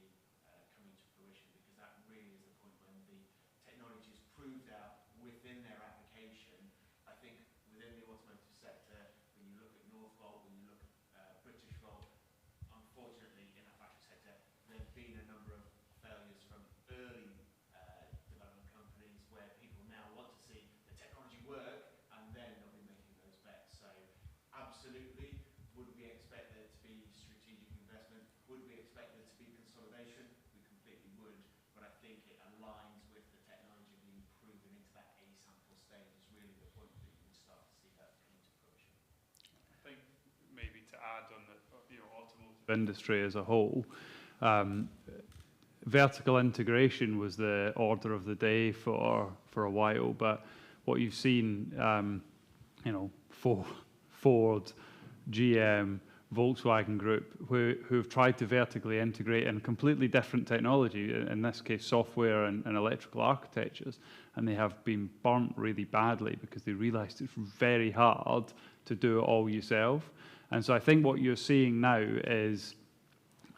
coming to fruition, because that really is the point when the technology is proved out within their application. I think within the automotive sector, when you look at Northvolt, when you look at British Volt, unfortunately in that battery sector, there have been a number of failures from early development companies where people now want to see the technology work and then they'll be making those bets. So absolutely, would we expect there to be strategic investment? Would we expect there to be consolidation? We completely would, but I think it aligns with the technology being proven into that A sample stage is really the point that you would start to see that come to fruition. I think maybe to add on the automotive industry as a whole, vertical integration was the order of the day for a while, but what you've seen, Ford, GM, Volkswagen Group, who have tried to vertically integrate in completely different technology, in this case software and electrical architectures, and they have been burnt really badly because they realized it's very hard to do it all yourself. And so I think what you're seeing now is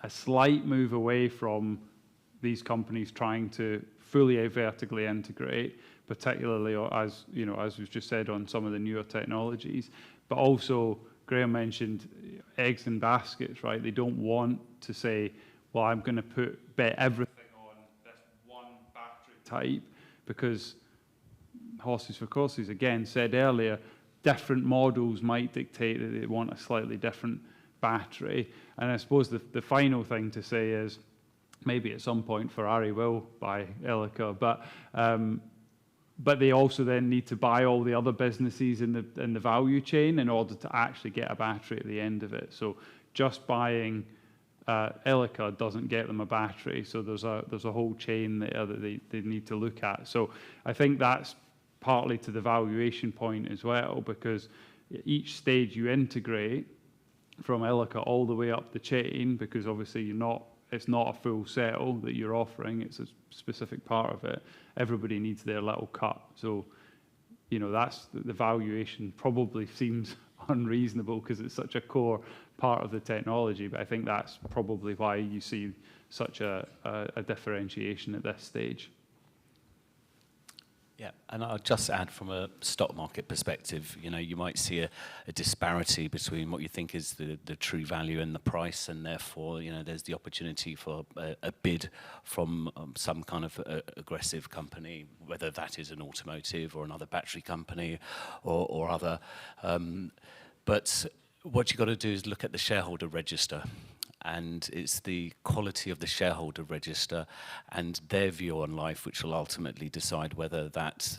a slight move away from these companies trying to fully vertically integrate, particularly as we've just said on some of the newer technologies, but also Graham mentioned eggs in baskets, right? They don't want to say, well, I'm going to bet everything on this one battery type, because horses for courses, again, said earlier, different models might dictate that they want a slightly different battery. And I suppose the final thing to say is, maybe at some point Ferrari will buy Ilika, but they also then need to buy all the other businesses in the value chain in order to actually get a battery at the end of it. So just buying Ilika doesn't get them a battery. So there's a whole chain there that they need to look at. So I think that's partly to the valuation point as well, because each stage you integrate from Ilika all the way up the chain, because obviously it's not a full cell that you're offering, it's a specific part of it. Everybody needs their little cut. So, that's the valuation probably seems unreasonable because it's such a core part of the technology, but I think that's probably why you see such a differentiation at this stage. Yeah, and I'll just add from a stock market perspective, you know, you might see a disparity between what you think is the true value and the price, and therefore, you know, there's the opportunity for a bid from some kind of aggressive company, whether that is an automotive or another battery company or other. But what you've got to do is look at the shareholder register. And it's the quality of the shareholder register and their view on life which will ultimately decide whether that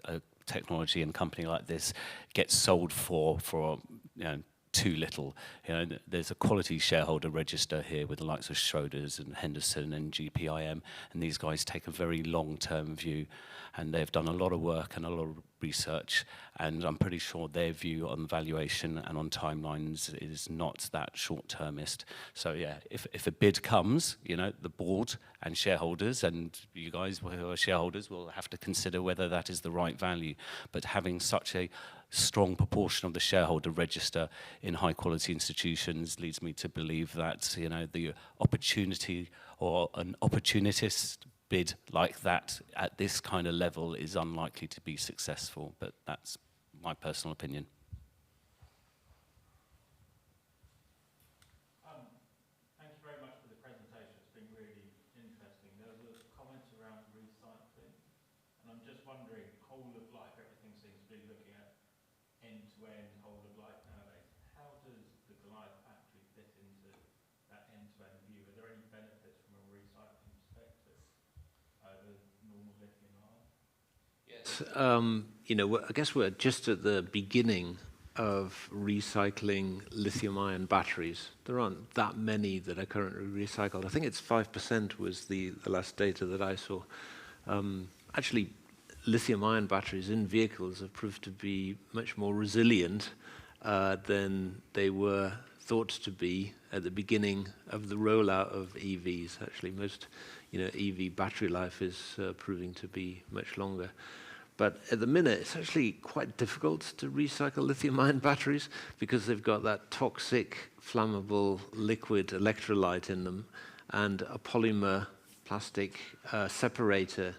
a technology and company like this gets sold for you know, too little. You know, there's a quality shareholder register here with the likes of Schroders and Henderson and GPIM, and these guys take a very long-term view, and they've done a lot of work and a lot of research, and I'm pretty sure their view on valuation and on timelines is not that short-termist. So yeah, if a bid comes, you know, the board and shareholders and you guys who are shareholders will have to consider whether that is the right value. But having such a strong proportion of the shareholder register in high-quality institutions leads me to believe that, you know, the opportunity or an opportunist bid like that at this kind of level is unlikely to be successful, but that's my personal opinion. Thank you very much for the presentation. It's been really interesting. There was a comment around recycling, and I'm just wondering, whole of life, everything seems to be looking at end-to-end whole of life nowadays. How does the Goliath battery fit into that end-to-end view? Are there any benefits from a recycling perspective over normal lithium ion? Yes. You know, I guess we're just at the beginning of recycling lithium-ion batteries. There aren't that many that are currently recycled. I think it's 5% was the last data that I saw. Actually, lithium-ion batteries in vehicles have proved to be much more resilient than they were thought to be at the beginning of the rollout of EVs. Actually, most, you know, EV battery life is proving to be much longer. But at the minute, it's actually quite difficult to recycle lithium-ion batteries because they've got that toxic, flammable liquid electrolyte in them and a polymer plastic separator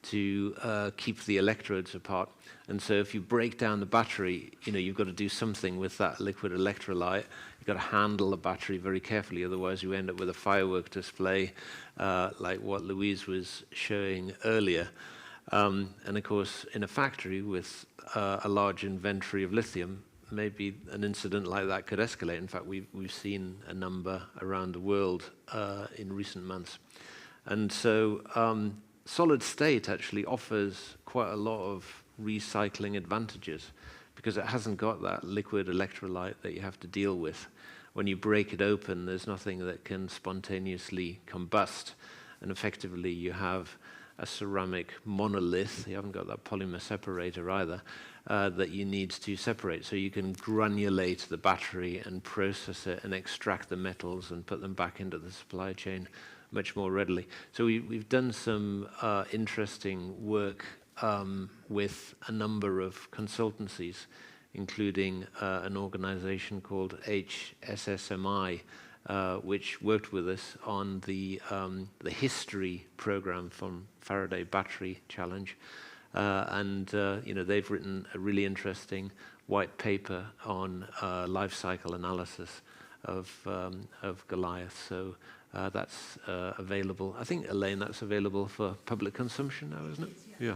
to keep the electrodes apart. And so if you break down the battery, you know, you've got to do something with that liquid electrolyte. You've got to handle the battery very carefully, otherwise you end up with a firework display like what Louise was showing earlier. And of course, in a factory with a large inventory of lithium, maybe an incident like that could escalate. In fact, we've seen a number around the world in recent months. And so solid state actually offers quite a lot of recycling advantages because it hasn't got that liquid electrolyte that you have to deal with. When you break it open, there's nothing that can spontaneously combust, and effectively you have a ceramic monolith. You haven't got that polymer separator either that you need to separate. So you can granulate the battery and process it and extract the metals and put them back into the supply chain much more readily. So we've done some interesting work with a number of consultancies, including an organization called HSSMI, which worked with us on the history program from Faraday Battery Challenge. And you know, they've written a really interesting white paper on life cycle analysis of Goliath. So that's available. I think, Elaine, that's available for public consumption now, isn't it? Yeah.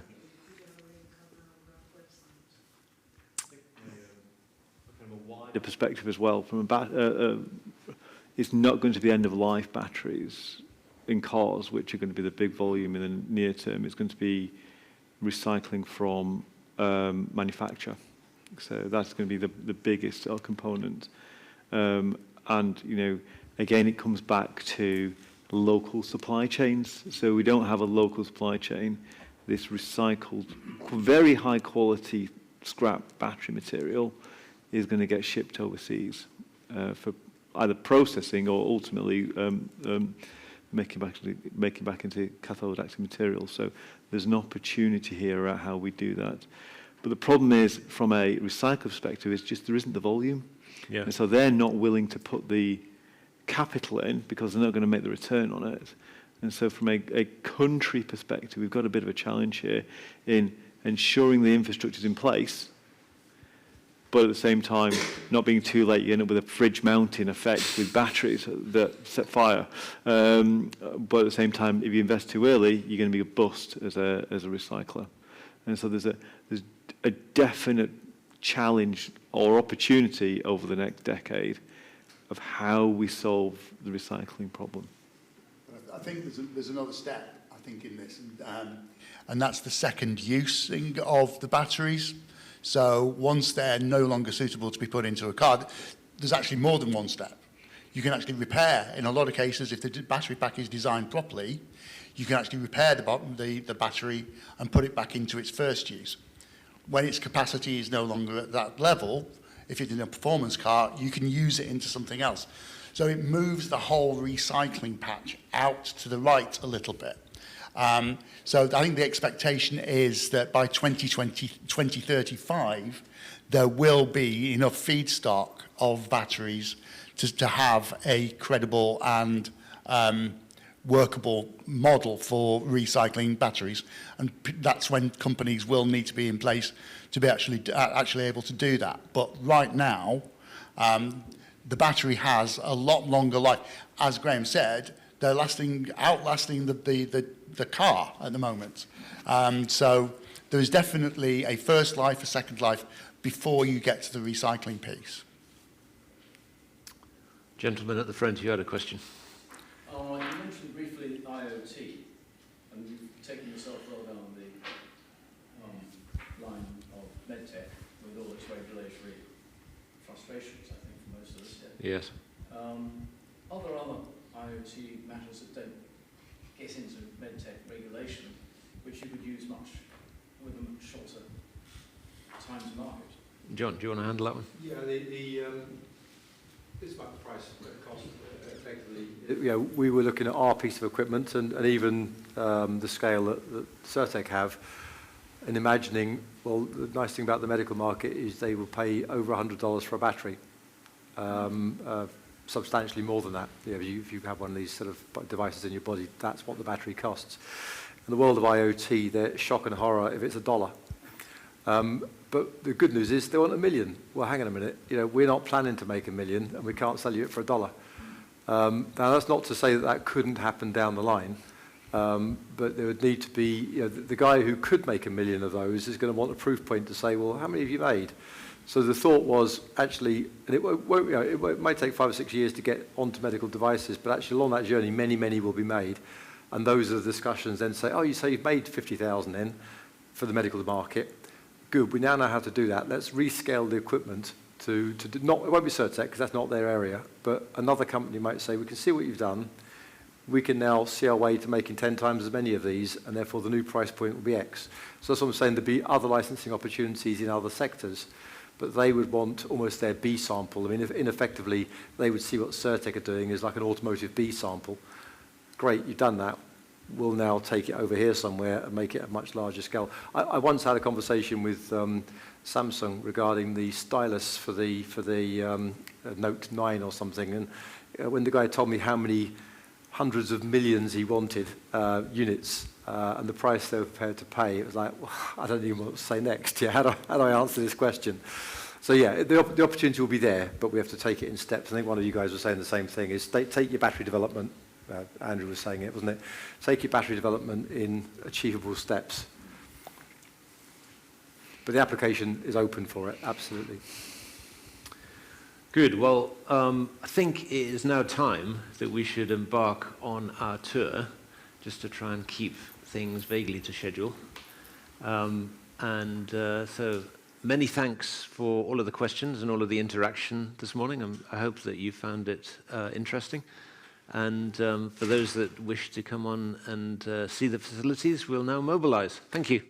Kind of a wider perspective as well. From it's not going to be end-of-life batteries in cars, which are going to be the big volume in the near term. It's going to be recycling from manufacture. So that's going to be the biggest component. And, you know, again, it comes back to local supply chains. So we don't have a local supply chain. This recycled, very high quality scrap battery material is going to get shipped overseas for either processing or ultimately making back into cathode active material. So there's an opportunity here at how we do that. But the problem is, from a recycle perspective, is just there isn't the volume. Yeah. And so they're not willing to put the capital in because they're not going to make the return on it And so from a country perspective, we've got a bit of a challenge here in ensuring the infrastructure is in place, but at the same time, not being too late. You end up with a fridge mounting effect with batteries that set fire. But at the same time, if you invest too early, you're going to be a bust as a recycler. And so there's a definite challenge or opportunity over the next decade of how we solve the recycling problem. I think there's another step, I think, in this, and that's the second using of the batteries. So once they're no longer suitable to be put into a car, there's actually more than one step. You can actually repair, in a lot of cases, if the battery pack is designed properly, you can actually repair the battery and put it back into its first use. When its capacity is no longer at that level, if it's in a performance car, you can use it into something else. So it moves the whole recycling patch out to the right a little bit. So I think the expectation is that by 2035, there will be enough feedstock of batteries to have a credible and workable model for recycling batteries. And that's when companies will need to be in place to be actually able to do that. But right now, the battery has a lot longer life. As Graham said, they're outlasting the car at the moment. So there is definitely a first life, a second life, before you get to the recycling piece. Gentleman at the front, you had a question. You mentioned briefly IoT, and you've taken yourself well down the line of medtech with all its regulatory frustrations, I think, for most of us. Yeah. Yes. Are there other IoT matters that don't get into medtech regulation, which you could use with a much shorter time to market? John, do you want to handle that one? Yeah, it's about the price, the cost, effectively. We were looking at our piece of equipment and even the scale that Certec have, and imagining, well, the nice thing about the medical market is they will pay over $100 for a battery, substantially more than that. If you have one of these sort of devices in your body, that's what the battery costs. In the world of IoT, they're shock and horror if it's $1. But the good news is they want $1 million. Well, hang on a minute. We're not planning to make $1 million, and we can't sell you it for $1. Now, that's not to say that couldn't happen down the line, but there would need to be, the guy who could make $1 million of those is going to want a proof point to say, well, how many have you made? So the thought was actually, and it might take 5 or 6 years to get onto medical devices, but actually along that journey, many, many will be made. And those are the discussions then say, oh, you say you've made 50,000 then for the medical market. Good, we now know how to do that. Let's rescale the equipment to not, it won't be Certec because that's not their area, but another company might say, we can see what you've done. We can now see our way to making 10 times as many of these, and therefore the new price point will be X. So that's what I'm saying, there'd be other licensing opportunities in other sectors, but they would want almost their B sample. I mean, effectively, they would see what Certec are doing as like an automotive B sample. Great, you've done that. We'll now take it over here somewhere and make it a much larger scale. I once had a conversation with Samsung regarding the stylus for the Note 9 or something, and when the guy told me how many hundreds of millions he wanted units and the price they were prepared to pay, it was like, well, I don't even know what to say next. Yeah, how do I answer this question? So yeah, the opportunity will be there, but we have to take it in steps. I think one of you guys was saying the same thing, is take your battery development, Andrew was saying it, wasn't it? Take your battery development in achievable steps. But the application is open for it, absolutely. Good. Well, I think it is now time that we should embark on our tour, just to try and keep things vaguely to schedule. So many thanks for all of the questions and all of the interaction this morning. I hope that you found it interesting. And for those that wish to come on and see the facilities, we'll now mobilize. Thank you.